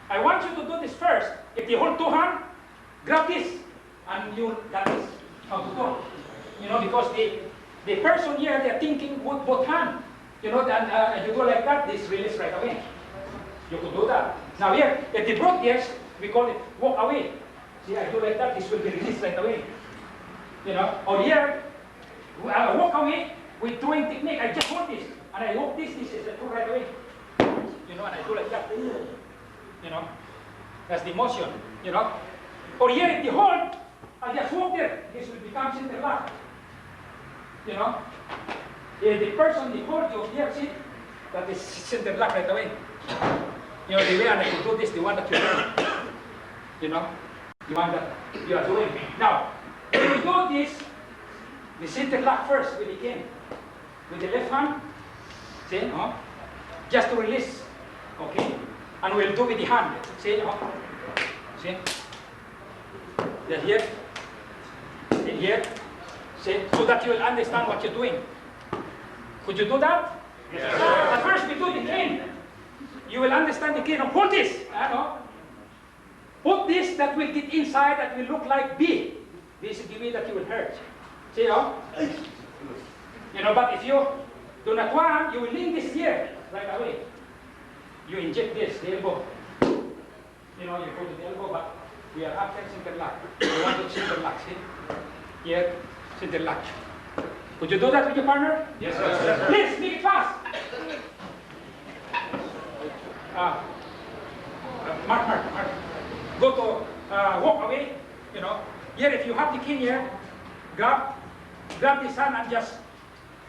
I want you to do this first. If you hold 2 hands, grab this, and that is how to do. You know, because the person here, they are thinking with both hands. You know, and you go like that, this release right away. You could do that. Now here, if they broke this, we call it walk away. See, I do like that, this will be released right away. You know, or here, walk away with throwing technique. I just hold this, and I hope this is a throw right away. You know, and I do like that. You know, that's the motion. You know, or here, if you hold, I just walk there. This will become center lock. You know, the person they hold you here, see, that is center lock right away. You know, the way and I can do this, the one that you learn. You know, the one that you are doing. Now, when we do this, the center lock first with the cane. With the left hand, see, just to release. Okay, and we'll do with the hand. See, see, they're here, and here. See, so that you will understand what you're doing. Could you do that? Yes. At first, we do the cane. You will understand the cane. Now, put this. Put this that will get inside, that will look like B. This is the way that you will hurt. See, You know, but if you do not want, you will lean this here right away. You inject this, the elbow. You know, you go to the elbow, but we are after center lock. You want to center lock, see? Here, center lock. Could you do that with your partner? Yes, sir. Please, make it fast. Mark. Go to walk away, you know. here, if you have the king here, grab this hand and just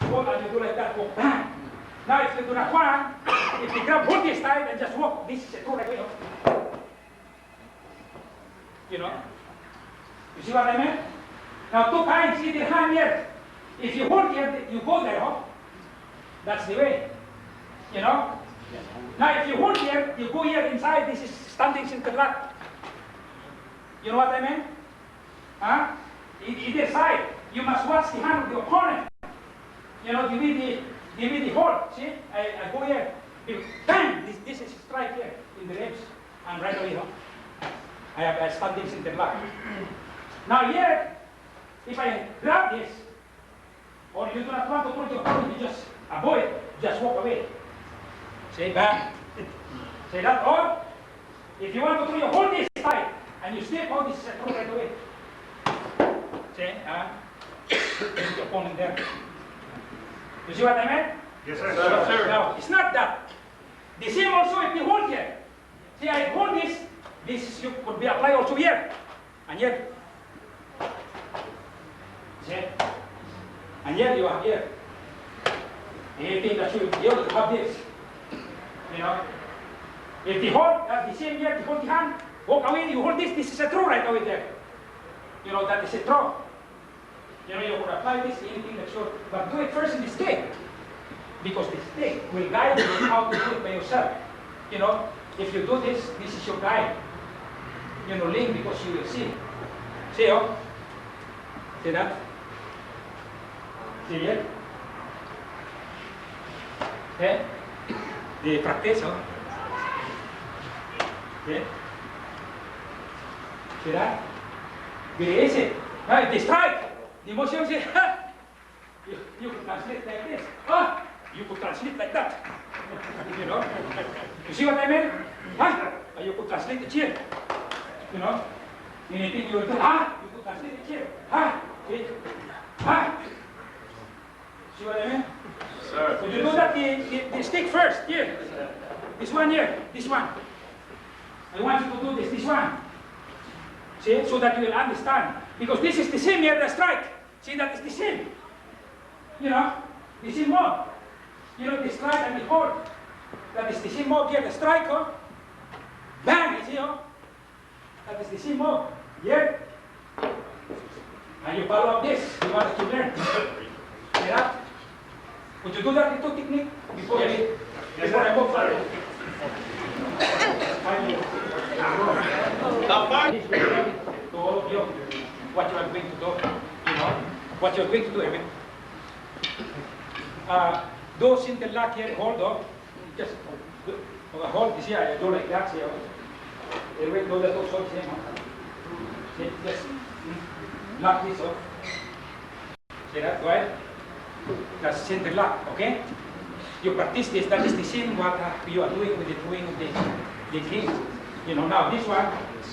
hold and you do like that, walk bang. Now if you do not want, if you grab hold this tight and just walk, this is a true right way. You know? You see what I mean? Now 2 times, see the hand here. If you hold here, you go there, huh? That's the way. You know? Now if you hold here, you go here inside, this is standing interlock. You know what I mean? Huh? Either side, you must watch the hand of the opponent. You know, give me the hold. See? I go here. Bang! This is strike here in the ribs. And right away, huh? I have a standing interlock. Now here, if I grab this, or you do not want to throw your opponent, you just avoid, just walk away. Say bang. Say that, or if you want to throw your hold this tight, and you still hold this throw right away. Say, there's your opponent there. You see what I meant? Yes, sir. Yes, sir. Now, it's not that. The same also if you hold here. See, I hold this, this you could be applied also here, and here. See? And here you have here. Anything that you have this. You know? If the hold, the same here, you hold the hand, walk away, you hold this is a throw right away there. You know, that is a throw. You know, you could apply this, anything that you, but do it first in the stick. Because the stick will guide you how to do it by yourself. You know, if you do this, this is your guide. You know, link because you will see. See, oh? See that? See it? Okay? The practice, oh? Okay? See that? Very easy. Now, if they strike, the motion says, you could translate like this. You could translate like that. You know? You see what I mean? You could translate it here. You know? Anything you will do, you could translate it here. See? See what I mean? Sir. So you do that the stick first, here. This one here, this one. I want you to do this one. See, so that you will understand. Because this is the same here, the strike. See, that is the same. You know, the same mob. You know, the strike and the hold. That is the same mob here, the strike, oh. Bang, you see, oh. That is the same mob. Here. And you follow up this. You want to learn. See that? Would you do that little technique before I go further? To all of you, what you are going to do, you know, what you are going to do, Evan. Those interlock here, hold up, just hold this here, do like that, see, Evan, do that also, see, just lock this off. See that, right? That's interlock, okay? You practice this, that is the same what you are doing with the throwing of the king. You know, now this one,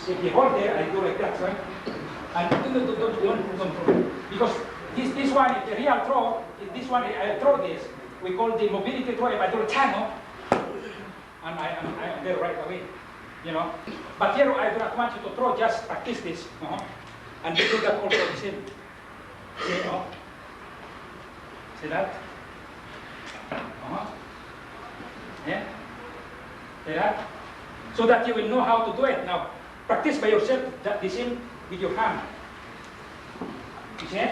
if you hold there, I do like that, right? And don't because this one, if the real throw, if this one, I throw this, we call the mobility throw, if I do a channel, and I'm there right away, you know. But here, I do not want you to throw, just practice this, and you do that also the same. See, see that? Yeah? See that? So that you will know how to do it. Now, practice by yourself that the same with your hand. You see?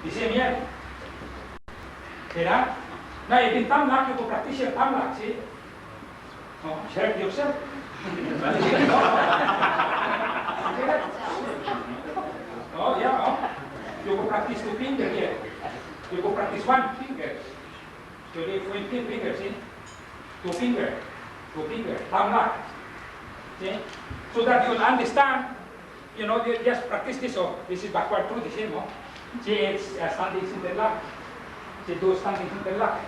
The same here. See that? Now, if in thumb lock, you can practice your thumb lock, see? Share it yourself. You can practice 2 fingers here. You can practice 1 finger. So you leave 2 fingers, see? 2 fingers. 2 fingers. Thumb lock. See? So that you will understand, you know, you just practice this. This is backward through the same. See, it's standing interlock. See, do standing interlock.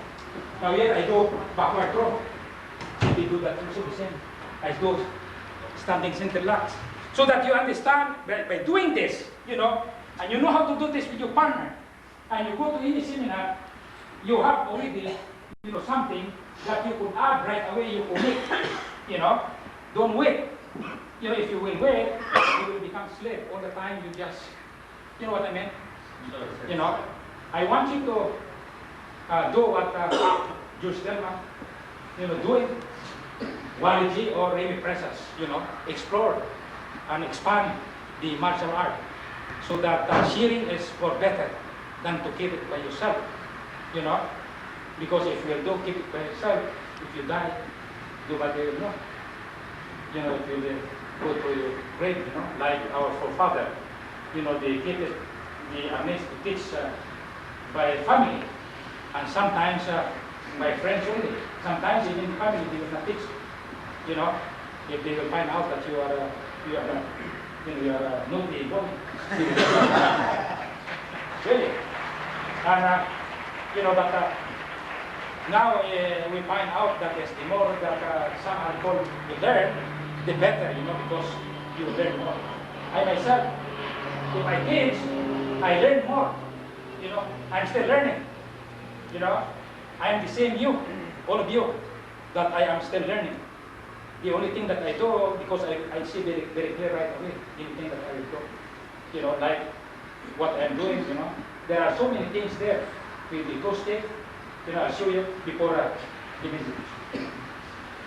Now here I do backward throw. See, we do that also the same. I do standing interlock. So that you understand by doing this, you know, and you know how to do this with your partner. And you go to any seminar, you have already, you know, something that you could add right away, you could make, you know. Don't wait. you know, if you will wait, you will become slave all the time. You just, you know what I mean? You know, I want you to do what George Dillman, you know, doing. Wally or Remy Presas, you know, explore and expand the martial art so that sharing is for better than to keep it by yourself, you know, because if you do keep it by yourself, if you die, nobody will know. You know, if you go to your grave, you know, like our forefather, you know, they keep it, they are made to teach by family, and sometimes by friends only. Sometimes even family they will not teach. You know, if they will find out that you are naughty boy. Really. And, you know, but now we find out that the more that some alcohol you learn, the better, you know, because you learn more. I myself, with my kids, I learn more. You know, I'm still learning. You know, I am the same you, all of you, that I am still learning. The only thing that I do, because I see very, very clear right away, anything that I will do, you know, like what I'm doing, you know. There are so many things there with the qoute, you know, I'll show you before the visit.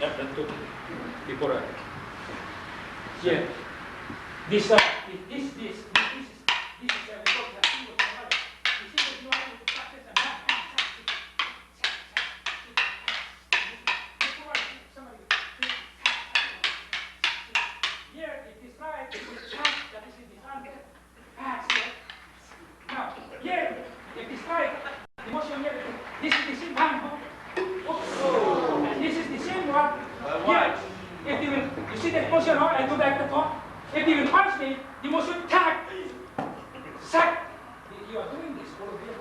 Yeah, that's good. Before yeah. This is we call the single tomorrow. The single tomorrow is practice and here it is right, it is right, that is in the hand. Now, here it is right, the motion here, this is the same hand. Oh. And this is the same one. Here, if you will, you see the motion, I do like the top. If you will punch me, the motion tag, sack. You are doing this all of you.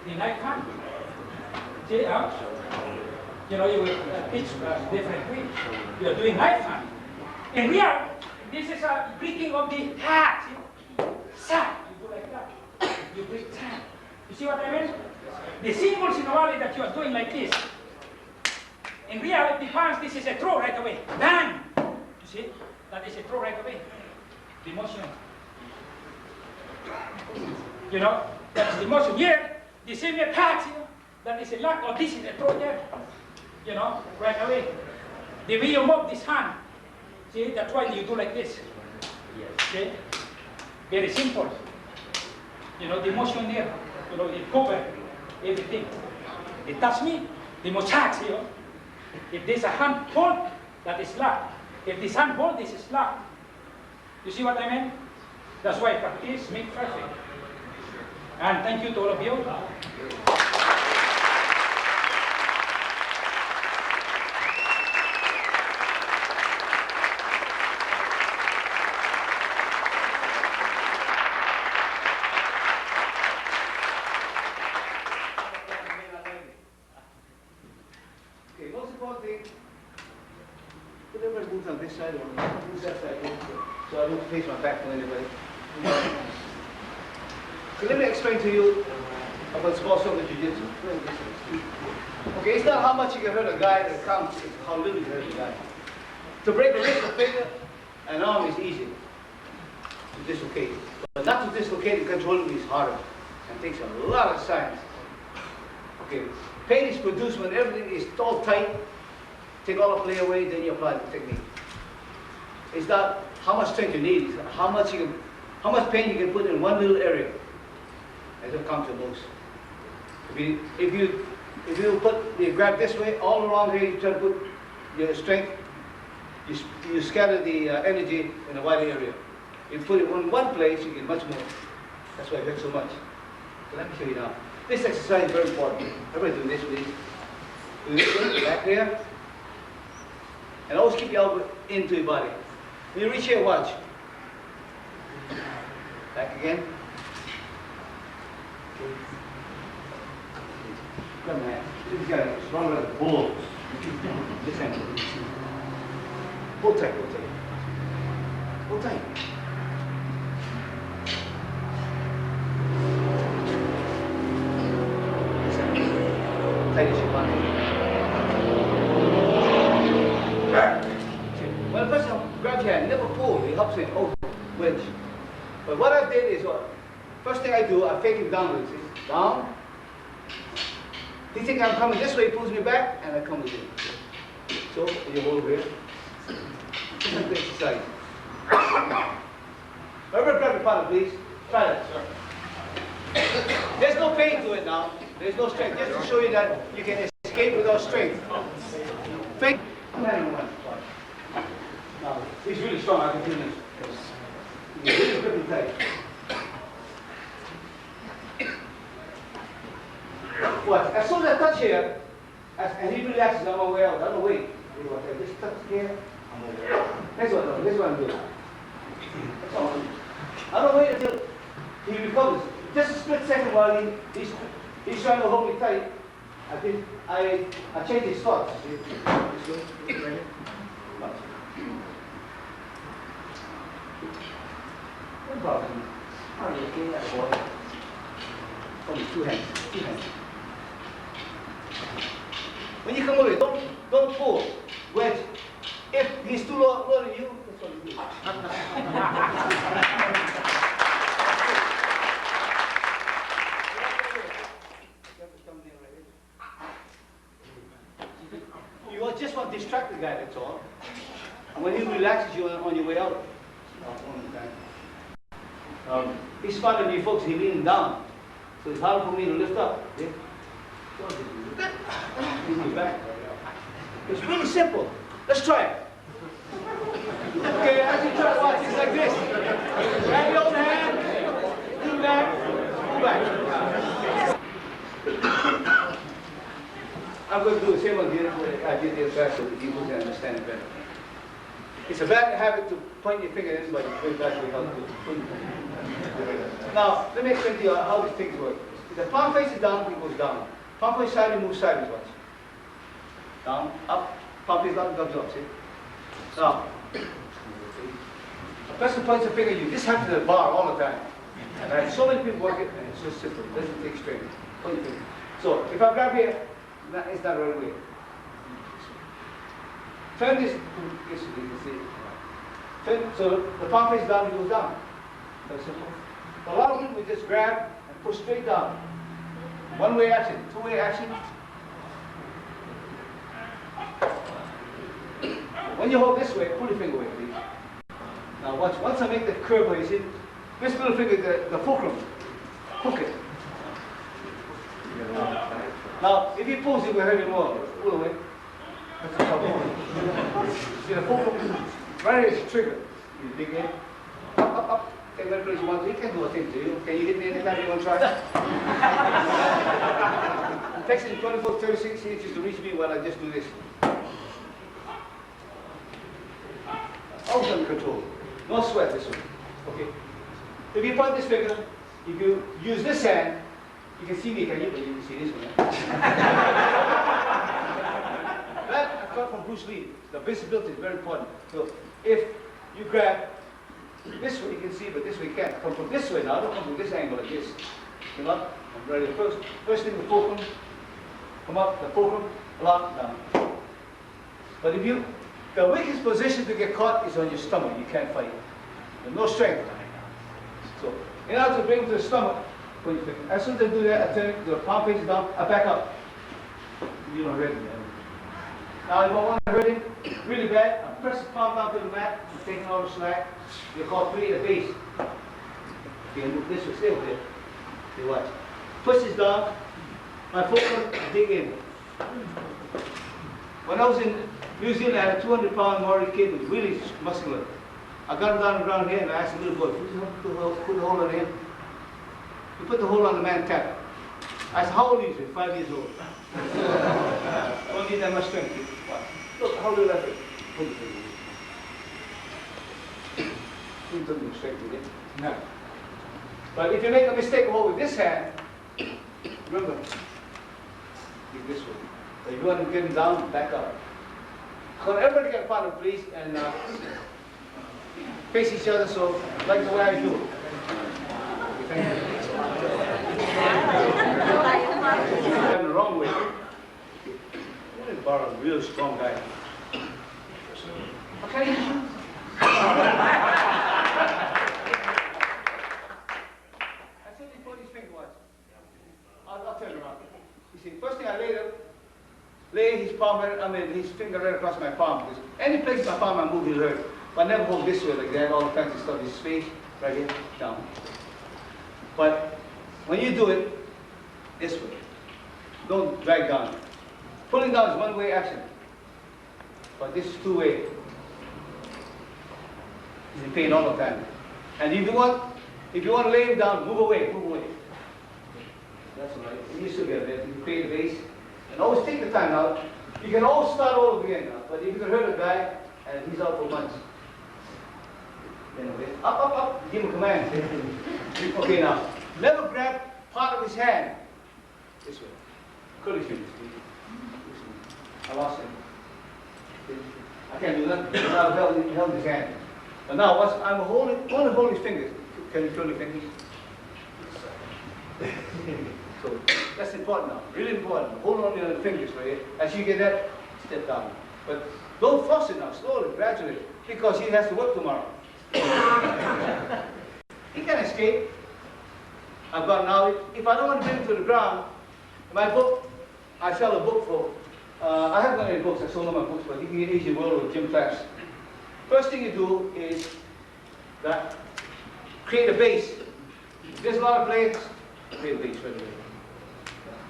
The knife hand. See, you know, you will teach different ways. You are doing knife hand. In real, this is a breaking of the tag. Sack. You do like that. You break tag. You see what I mean? The symbols in Wally that you are doing like this. In real, if the punch, this is a throw right away. Bang! You see? That is a throw right away. The motion. You know, that's the motion here. The same attacks, you know. That is a lock, or this is a throw there. You know, right away. The way you move this hand. See, that's why you do like this. See? Very simple. You know, the motion here. You know, it covers everything. It touch me, the motion, you know. If there's a hand hold, that is locked. If this hand hold, this is locked. You see what I mean? That's why practice makes perfect. And thank you to all of you. Okay, most important thing, put everybody moves on this side or move that side, so I don't face my back to anybody. So let me explain to you about small circle jiu-jitsu. Okay, it's not how much you can hurt a guy that counts, it's how little you hurt a guy. To break a wrist or finger, an arm is easy to dislocate. But not to dislocate and control it is harder and takes a lot of science. Okay, pain is produced when everything is all tight, take all the play away, then you apply the technique. It's not how much strength you need, it's how much pain you can put in one little area. As it comes to most. If you grab this way, all around here, you try to put your strength, you scatter the energy in a wider area. If you put it in one place, you get much more. That's why it hurts so much. So let me show you now. This exercise is very important. Everybody do this, please. Do this one, back here. And always keep your elbow into your body. When you reach here, watch. Back again. Come on, this guy is stronger than bulls. This hand. Pull tight, pull tight. Pull tight. Tight as your body. Well, first of all, upswing, oh, wedge. But what I did is, first thing I do, I fake him downwards. See? Down. He thinks I'm coming this way, he pulls me back, and I come again. So, you hold here. Just like the exercise. Everybody grab your partner, please. Try that, sir. There's no pain to it now. There's no strength. Just to show you that you can escape without strength. Fake. Now, he's really strong. I can feel this. He's really gripping tight. What? As soon as I touch here, and he relaxes, I'm away out. I don't wait. I just touch here. I'm away. That's what I'm doing. That's all I'm doing. I don't wait until he recovers. Just a split second while he's trying to hold me tight. I change his thoughts. See? This way, right here. No problem. How do you get that boy? Only two hands. When you come over, don't pull. Wedge. If he's too low than you, that's what you do. You just want to distract the guy, that's all. And when he relaxes you on your way out, he's smarter than you folks, he's leaning down. So it's hard for me to lift up. Yeah? Back. It's really simple. Let's try it. Okay, as you try to watch, it's like this. Grab your own hand, lean back, pull back. I'm going to do the same one here I did the other so that people can understand it better. It's a bad habit to point your finger at anybody, very badly how to point your finger. Now, let me explain to you how these things work. If the palm faces down, it goes down. Palm face side, it moves sideways, watch. Down, up, palm face down, comes up, see? Now, a person points a finger at you. This happens at the bar all the time. And I have so many people work it, and it's so simple. It doesn't take strength. Point your finger. So, if I grab here, it's not right away. Turn this, you can see. Turn, so the palm face down, it goes down. Very simple. A lot of people just grab and push straight down. One-way action, two-way action. When you hold this way, pull your finger away, please. Now watch, once I make the curve where you see, this middle finger, the fulcrum, hook it. Now, if he pulls, it will hurt you more. Pull away. That's the trouble. See the fulcrum? Right here is trigger. You dig in. Up. Take that place you want. He can do a thing to you. Can you hit me anytime you want to try? It takes him 24, 36 inches to reach me while I just do this. Always under control. No sweat this one. Okay. If you point this finger, if you use this hand, you can see me, can you? But you can see this one. That I got from Bruce Lee. The visibility is very important. So if you grab this way, you can see, but this way you can't. Come from this way now. Don't come from this angle like this. Come up. I'm ready. First thing, the fulcrum. Come up. The fulcrum. Lock down. But if you, the weakest position to get caught is on your stomach. You can't fight. There's no strength. So in order to bring him to the stomach, as soon as I do that, I turn the palm faces down. I back up. You don't hurt him. Now if I want to hurt him really bad, I press the palm down to the mat. I'm taking all the slack. You're called three at the base. You can move this way, stay over there. You watch. Push this down. My fulcrum, dig in. When I was in New Zealand, I had a 200-pound Maori kid who was really muscular. I got him down on the ground here and I asked the little boy, put the hole on him. He put the hole on the man's tap. I said, how old is he? 5 years old. Don't need that much strength. Watch. Look, how little effort. Don't strength with it. No. But if you make a mistake over with this hand, remember, keep this way. So if you want to get him down, back up. So everybody get a partner, please, and face each other, so like the way I do. Thank you. The wrong way. I'm borrow a real strong guy. Okay. palm, his finger right across my palm. Because any place in my palm I move, he'll hurt. But never hold this way like that, all kinds of stuff. His face, right here, down. But when you do it, this way. Don't drag down. Pulling down is one-way action. But this is two-way. He's in pain all the time. And if you want to lay him down, move away, move away. That's all right. You still get it. You pay the base. And always take the time out. You can always start all over again now. But if you can hurt a guy and he's out for months, then up, give him a command. Okay, now, never grab part of his hand. This way. Curly fingers. I lost him. I can't do nothing. I've held his hand. But now, once I'm holding, want to hold his fingers. Can you curl your fingers? So that's important now, really important. Hold on to the fingers right here. As you get that, step down. But don't force it now, slowly, gradually, because he has to work tomorrow. He can escape. I've got now, if I don't want to bring him to the ground, my book, I sell a book for, I haven't got any books, I sold all my books, but you can get Asian World or gym class. First thing you do is that, create a base. If there's a lot of blades, create a base right away.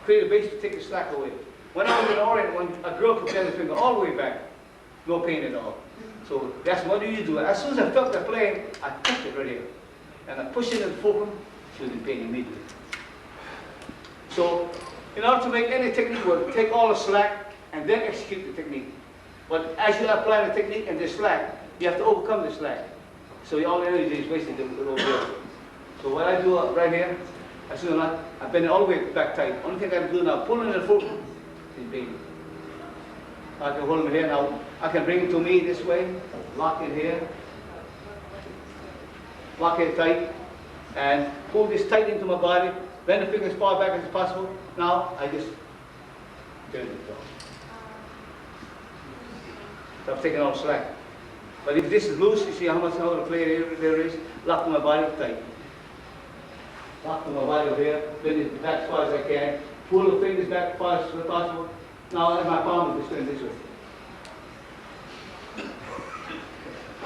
Create a base to take the slack away. When I was in Orient, a girl could bend the finger all the way back. No pain at all. So that's what do you do. As soon as I felt the plane, I touched it right here. And I pushed it in the fulcrum, she was in pain immediately. So in order to make any technique work, take all the slack and then execute the technique. But as you apply the technique and the slack, you have to overcome the slack. So all the energy is wasted over there. So what I do right here, as soon as I bend it all the way back tight. Only thing I can do now, pull in the fulcrum, is pain. I can hold him here now. I can bring him to me this way, lock it here, lock it tight, and pull this tight into my body, bend the fingers as far back as possible. Now I just turn it down. So I'm taking all the slack. But if this is loose, you see how much play there is, lock my body tight. Lock my body over here, bend it back as far as I can, pull the fingers back as far as possible. Now my palm is just going this way.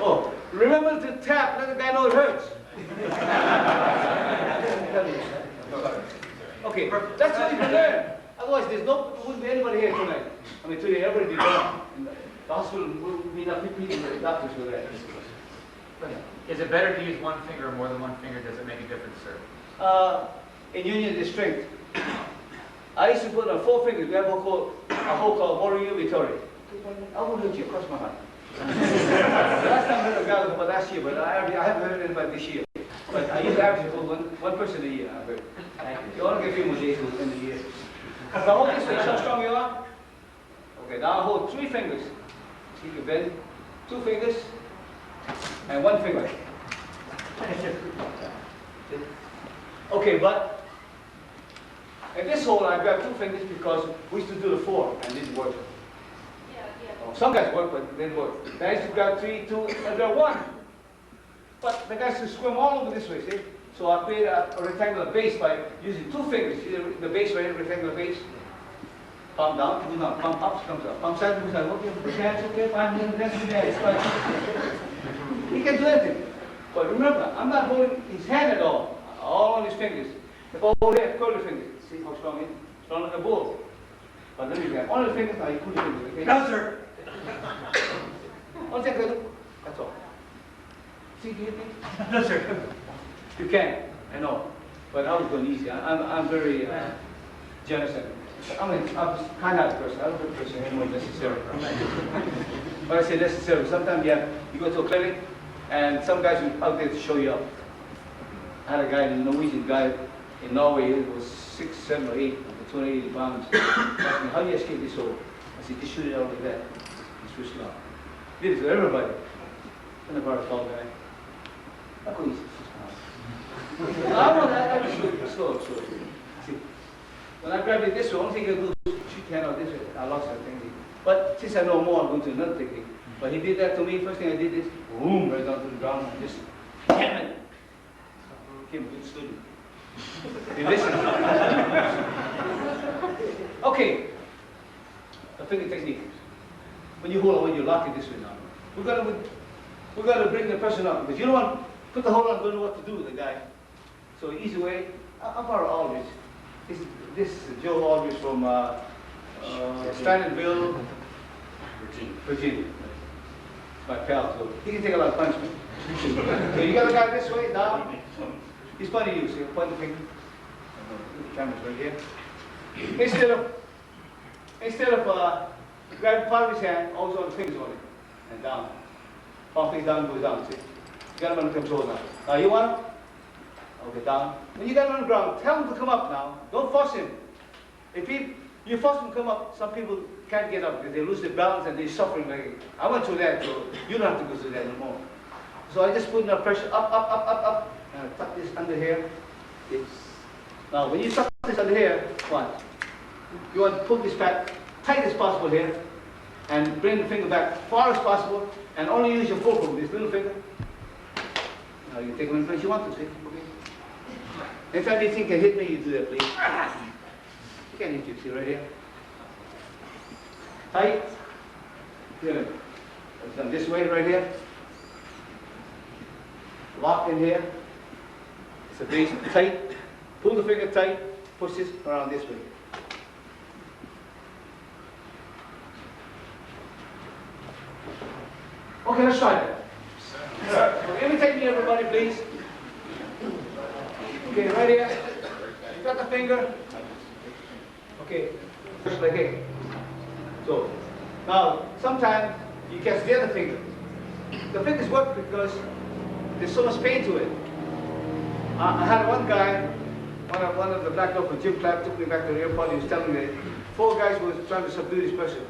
Oh, remember to tap, let the guy know it hurts. Okay, that's what you can learn. Otherwise, there wouldn't be anybody here tonight. I mean, today everybody would be gone. The hospital would be enough people, the doctors were there. Is it better to use one finger or more than one finger? Does it make a difference, sir? In union, the strength. I used to put on 4 fingers. We have a hole called Morihei Ueshiba. I won't hurt you, cross my heart. Last time I heard a guy was about last year, but I haven't heard anybody this year. But I usually average for one person a year, I've heard. You only get a few more days to end the year. If I hold this way, see how strong you are? Okay, now I hold 3 fingers. See, you bend 2 fingers and 1 finger. Okay, but in this hole I grabbed 2 fingers because we used to do the 4 and it didn't work. Some guys work, but it didn't work. I used to grab 3, 2, and grab 1. But the guys used to swim all over this way, see? So I created a rectangular base by using 2 fingers. See the base right here, rectangular base? Palm down, do not. Palm up, comes up. Palm side, moves out. Okay, the hands, okay, fine, that's it's fine. He can do anything. But remember, I'm not holding his hand at all on his fingers. If I hold here, curl the fingers. See how strong he is? Strong like a bull. But then you grab on the fingers, now you pull the fingers, okay? No, sir. One second, that's all. See, do you think? No, sir. You can, I know. But I was going easy. I'm very generous. I'm just kind-hearted person. I don't think person anymore necessary. When I say necessary, sometimes you go to a clinic and some guys are out there to show you up. I had a guy, a Norwegian guy in Norway, he was 6, 7, or 8, 280 pounds. He asked me, how do you escape this hole? I said, just shoot it out like that. He switched it off. Did it to everybody. And the bar tall guy. I go easy. I just shoot it slow. See, when I grabbed it this way, only thing I do is shoot the hand out this way. I lost that technique. But since I know more, I'm going to another technique. But he did that to me. First thing I did is, boom, right down to the ground, and just, damn it. Became a good student. He listened. Okay. The finger technique. When you hold on, when you lock it this way now. We're gonna bring the person up because you don't want to put the hold on, don't know what to do with the guy. So easy way. I'll borrow Aldrich. This is Joe Aldrich from Stantonville, Virginia. My pal, so he can take a lot of punishment. So you got the guy this way, down. He's pointing you, see, point the finger. The camera's right here. Instead of grabbing part of his hand, also on the fingers on it, and down. Palm face down, goes down, see. You got him under control now. Now you want him? Okay, down. When you got him on the ground, tell him to come up now. Don't force him. If you force him to come up, some people can't get up because they lose their balance and they're suffering like I went through that, so you don't have to go through that anymore. So I just put enough pressure up, and I tuck this under here. Yes. Now when you tuck this under here, what? You want to pull this back tight as possible here, and bring the finger back far as possible, and only use your fulcrum, this little finger. Now you take them in place you want to, see? Okay. Anytime you think you can hit me, you do that, please. You can't hit you, see right here. Tight. Good. It's done this way right here. Lock in here. It's a base tight. Pull the finger tight. Push this around this way. Okay, let's try that. Okay, imitate me, everybody, please. Okay, right here. You got the finger. Okay, just like here. So, now, sometimes you catch the other finger. The fingers work because there's so much pain to it. I had one guy, one of the black guys from Jim Clapp took me back to the airport. He was telling me that 4 guys were trying to subdue this person.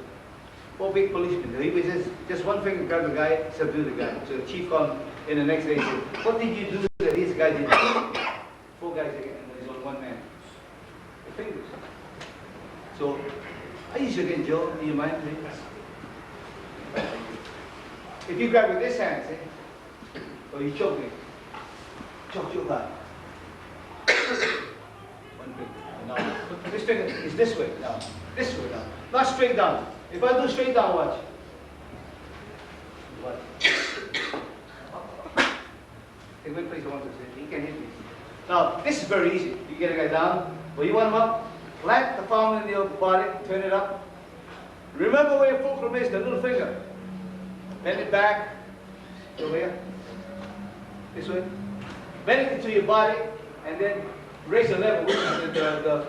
4 big policemen. He was just one finger grabbed the guy, subdue the guy. So the chief called him in the next day and said, what did you do that these guys did? 4 guys again, and there's only 1 man. The fingers. So, I use you again, Joe. Do you mind, please? If you grab with this hand, see? Or you choke me. Choke hard. One finger. Now, this finger is this way now. This way now. Not straight down. If I do straight down, watch. Watch. In what place I want to say? He can hit me. Now, this is very easy. You get a guy down. Well, you want him up? Plant the palm in your body, turn it up. Remember where your fulcrum is, the little finger. Bend it back. Over here. This way. Bend it into your body, and then raise the level, which is the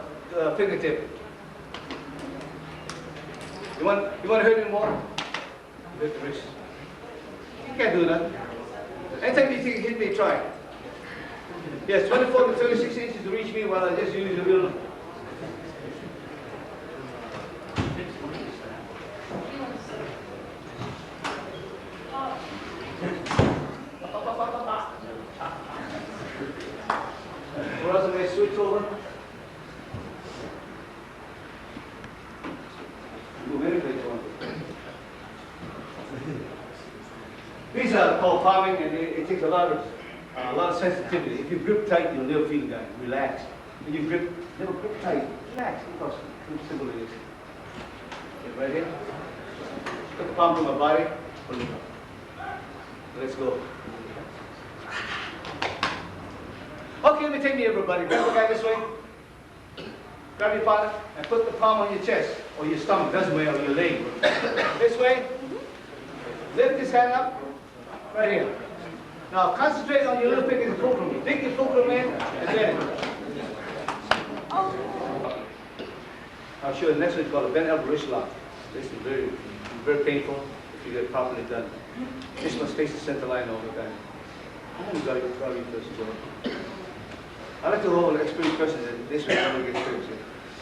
fingertip. You want to hurt him more? Hurt the wrist. You can't do that. Anytime you think you hit me, try. Yes, 24 to 36 inches to reach me while I just use a little. Or else I may switch over. These are called palming, and it takes a lot of sensitivity. If you grip tight, you'll never feel the guy. Relax. When you never grip tight. Relax. Because how simple it is. Okay, right here. Put the palm to my body. Pull it up. Let's go. Okay, let me take me, everybody. Grab the guy this way. Grab your partner and put the palm on your chest or your stomach. Doesn't matter, or your leg. This way. Lift this hand up. Right here. Now concentrate on your little finger, the fulcrum. Dig your fulcrum in and then. I'll show you the next one is called a bent elbow wrist lock. This is very, very painful if you get it properly done. This must face the center line all the time. I'm going to grab you first, Joe. I like to hold an experienced person that this way I will get experience.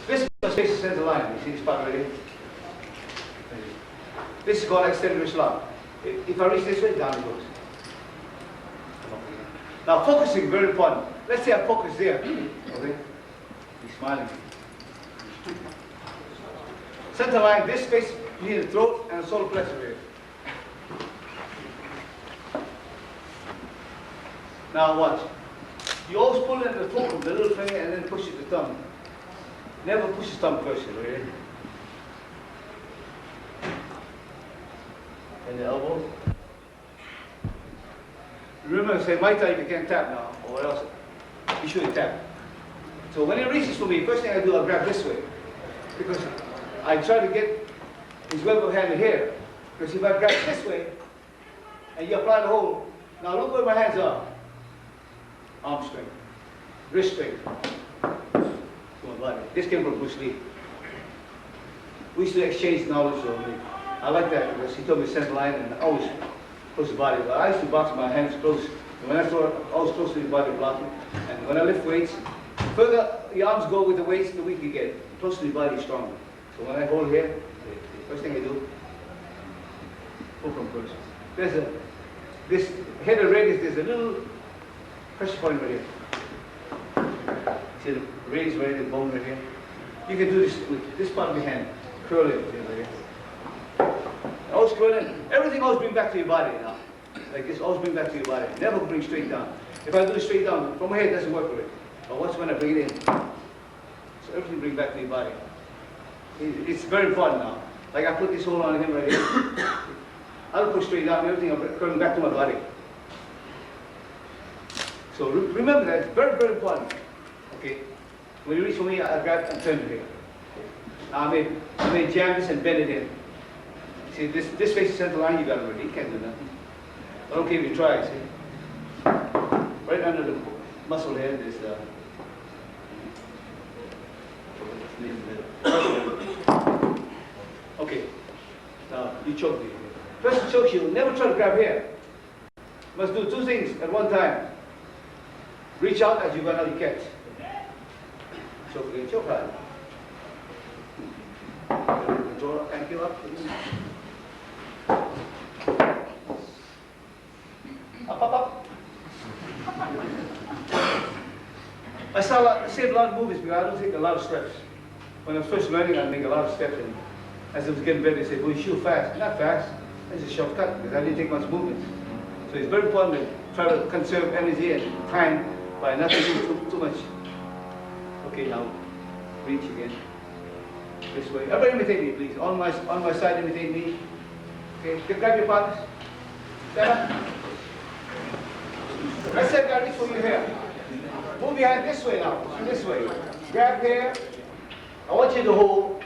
This must face the center line. You see this part right here? This is called extended wrist lock. If I reach this way, down it goes. Now focusing, very important. Let's say I focus there. Okay? He's smiling. Center line, this space, you need the throat and the solar plexus here. Now watch. You always pull in the fulcrum, the little finger, and then push it the thumb. Never push the thumb first, okay? and the elbow. Remember, say my time you can't tap now, or what else? You should tap. So when he reaches for me, first thing I do, I'll grab this way. Because I try to get his web of hand here. Because if I grab this way, and you apply the hold, now look where my hands are. Arm strength, wrist strength. This came from Bruce Lee. We used to exchange knowledge on me. I like that because he told me to center line and always close the body. But I used to box my hands close. And when I throw it, always close to the body blocking. And when I lift weights, the further the arms go with the weights, the weaker you get. Close to the body is stronger. So when I hold here, the first thing I do, pull from first. This head of radius, there's a little pressure point right here. See the radius right here, the bone right here? You can do this with this part of your hand. Curl it right here. Always curl it. Everything always bring back to your body now. Like this, always bring back to your body. Never bring straight down. If I do it straight down, from my head it doesn't work with it. But once when I bring it in, so everything bring back to your body. It's very important now. Like I put this hold on him right here. I don't push straight down, everything I'm curling back to my body. So remember that, it's very, very important. Okay? When you reach for me, I grab and turn it here. Now I may jam this and bend it in. See, this faces center line, you got it already. You can't do nothing. I don't care if you try, see? Right under the muscle here, there's okay. Now, you choke me. First you choke, you never try to grab here. You must do two things at one time. Reach out as you go out, you catch. Choke again, choke hard. Draw ankle up. Up. I save a lot of movies because I don't take a lot of steps. When I was first learning, I'd make a lot of steps. And as I was getting better, they said, well, you shoot fast. Not fast. It's a shortcut because I didn't take much movement. So it's very important to try to conserve energy and time by not taking too much. Okay, now reach again. This way. Everybody imitate me, please. On my side, imitate me. Okay, grab your partners. Stand up. I said, I reach for you here. Move your hand this way now. This way. Grab here. I want you to hold.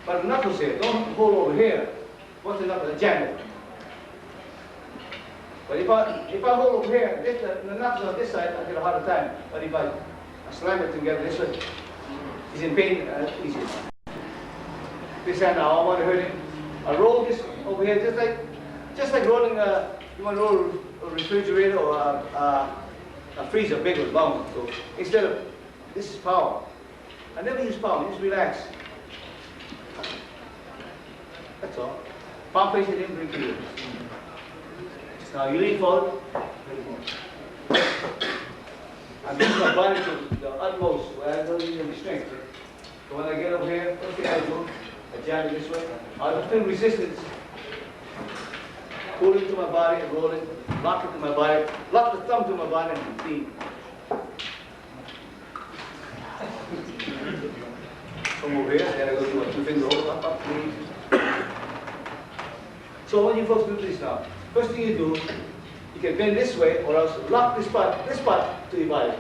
But the knuckles here. Don't hold over here. What's the knuckles? Jam it. But if I hold over here, the knuckles on this side, I get a harder time. But if I slam it together this way, he's in pain, easy. This hand now, I want to hurt him. I roll this over here, just like rolling you want to roll a refrigerator or a freezer, big one, long. So instead of, this is power. I never use power, just relax. That's all. Palm facing in, bring to you. Now you lean forward. I use my body to the utmost where I don't need any strength. So when I get over here, first thing I do, I jab it this way. I feel resistance. Pull it to my body and roll it. Lock it to my body. Lock the thumb to my body and lean. From over here, then I go do a two-finger hold, up, lean. So when you folks do this now, first thing you do, you can bend this way or else lock this part to your body.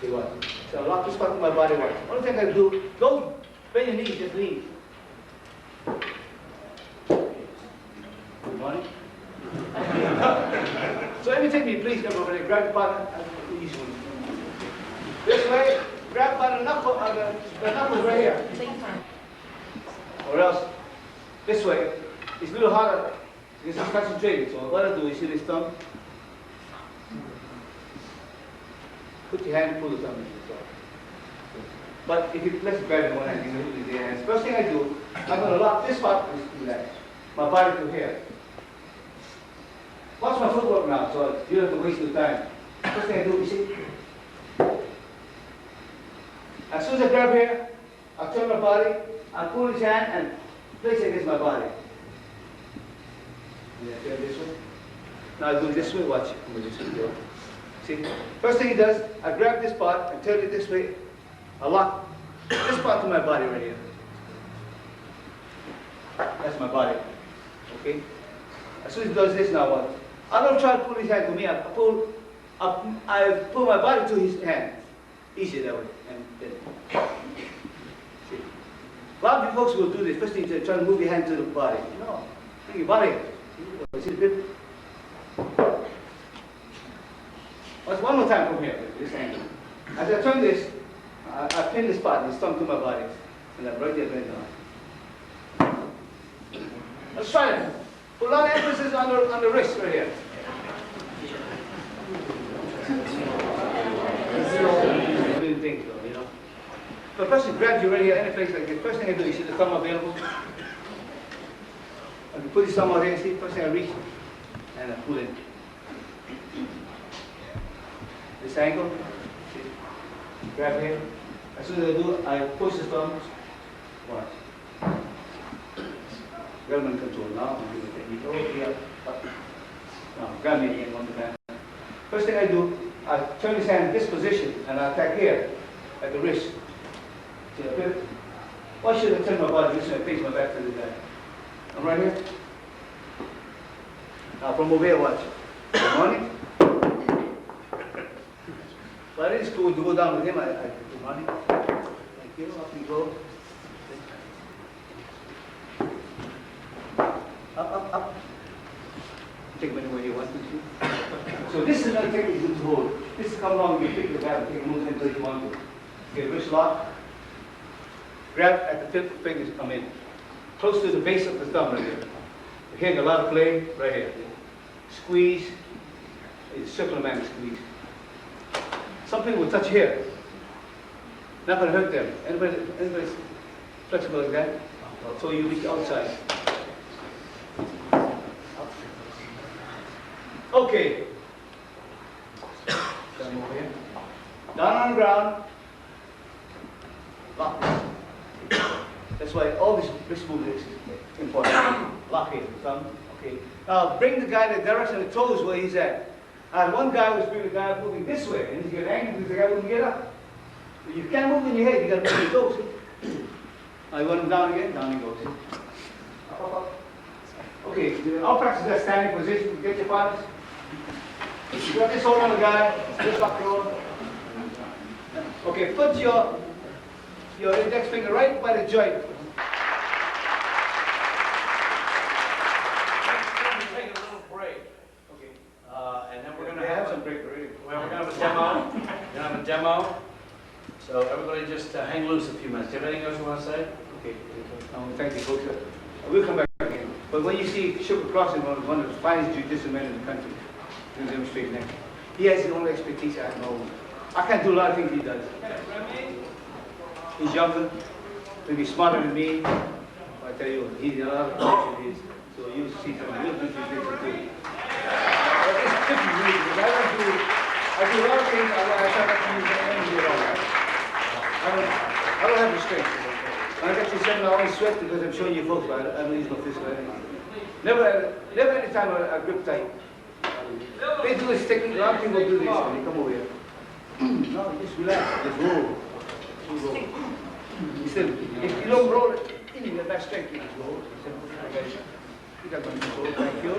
See what? So lock this part to my body. What? Only thing I do, don't bend your knees, just lean. Good morning. So imitate me, please, everybody. Grab the partner and easy one. This way, grab by the knuckle, the knuckles right here. Or else, this way. It's a little harder. It's concentrated. So what I do, you see this thumb? Put your hand, pull the thumb into the top. But if you let's grab in one hand, you can use the hands. First thing I do, I'm going to lock this part, relax. My body to here. Watch my footwork now, so you don't have to waste your time. First thing I do, you see? As soon as I grab here, I turn my body, I pull his hand and place it against my body. Yeah, turn this way. Now I do it this way, watch it. See? First thing he does, I grab this part and turn it this way. I lock this part to my body right here. That's my body. Okay? As soon as he does this, now what? I don't try to pull his hand to me. I pull my body to his hand. Easy that way. And then. See? A lot of you folks will do this. First thing, you try to move your hand to the body. No. Bring your body. See the grip? One more time from here, this angle. As I turn this, I pin this part, this thumb to my body, and I'm right there bend down. Let's try it. Put a lot of emphasis on the wrist right here. Doing things though, you know. If a person grabs you right here, any place like this, first thing I do, you see the thumb available? I can put this thumb out here, see, first thing I reach, and I pull in. This angle, see, grab here. As soon as I do, I push the thumb. Watch. Relevant control. Now I'm doing the technique. Oh, here, up. Now grab me again one time. First thing I do, I turn this hand in this position and I attack here at the wrist. See, I pivot. Why should I turn my body this way and face my back to the guy? I'm right here. Now from over here, watch. Good morning. But it is cool to go down with him. I do money. Thank you. Up you go. Up. Take him anywhere you want to. So this is another technique to hold. This is come along, you pick the grab, take a move until you want to. Okay, wrist lock. Grab at the tip of the fingers, come in. Close to the base of the thumb right here. You're hearing a lot of play right here. Squeeze. It's circular man squeeze. Some people will touch here. Not going to hurt them. Anybody's flexible like that? So you reach outside. Okay. Come over here. Down on the ground. Lock this. That's why all this wrist movement is important. Lock here, thumb. Okay. Now bring the guy in the direction of the toes where he's at. One guy was bringing the guy moving this way, and he's getting angry because the guy wouldn't get up. If you can't move in your head, you got to move your toes. Now you want him down again? Down he goes. Up. Okay, I'll practice that standing position. Get your partners. You got this hold on the guy, just lock the road. Okay, put your index finger right by the joint. Take a little break. Okay. And then we're going They to have some break already. Well, we're going to have a demo. We're going to have a demo. So everybody just hang loose a few minutes. Do you have anything else you want to say? Okay. Thank you, folks. We'll come back again. But when you see Sugar Crossing, one of the finest judicial men in the country, he'll demonstrate next. He has his own expertise. I know. I can't do a lot of things he does. He's younger, maybe smarter than me. I tell you, he's a lot of things. So you'll see some real good things too. It's 50 reasons. I do a lot of things. I try not to use energy at all. I don't have restraints. When I get to seminar, I always sweat because I'm showing you folks, but I don't use no physical energy. Never any time I grip tight. They do this technique, a lot of people do this when they come over here. No, just relax, just roll. If you don't roll it, you get that strength, you just roll. You got one control, thank you.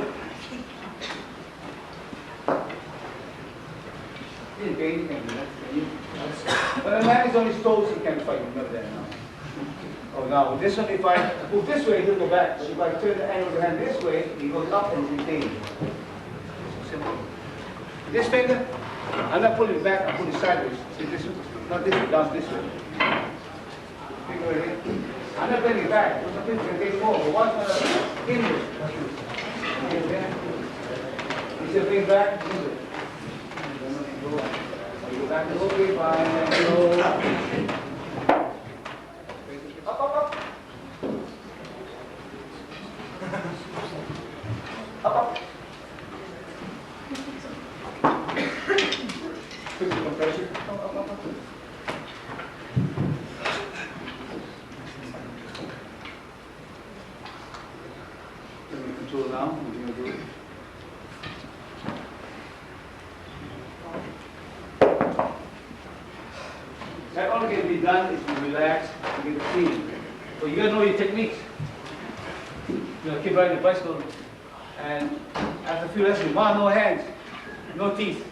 You didn't gain anything, can you? When a man is on his toes, he can't fight, remember that now. Oh, now, this one, if I move this way, he'll go back. But if I turn the angle of the hand this way, he goes up and retains. Simple. This finger, I'm not pulling it back, I'm pulling it sideways. See this one? Not this way, down this way. Finger right here. I'm not bending it back. Those things can take more, but watch my inward. You see the thing back? Inward. You go back a little bit, fine, and go up. Up. Up. Put the compression. Up. Control now. What are you going to do? That only can be done if you relax and get a feeling. So you got to know your techniques. keep riding the bicycle. And after a few lessons, no hands, no teeth.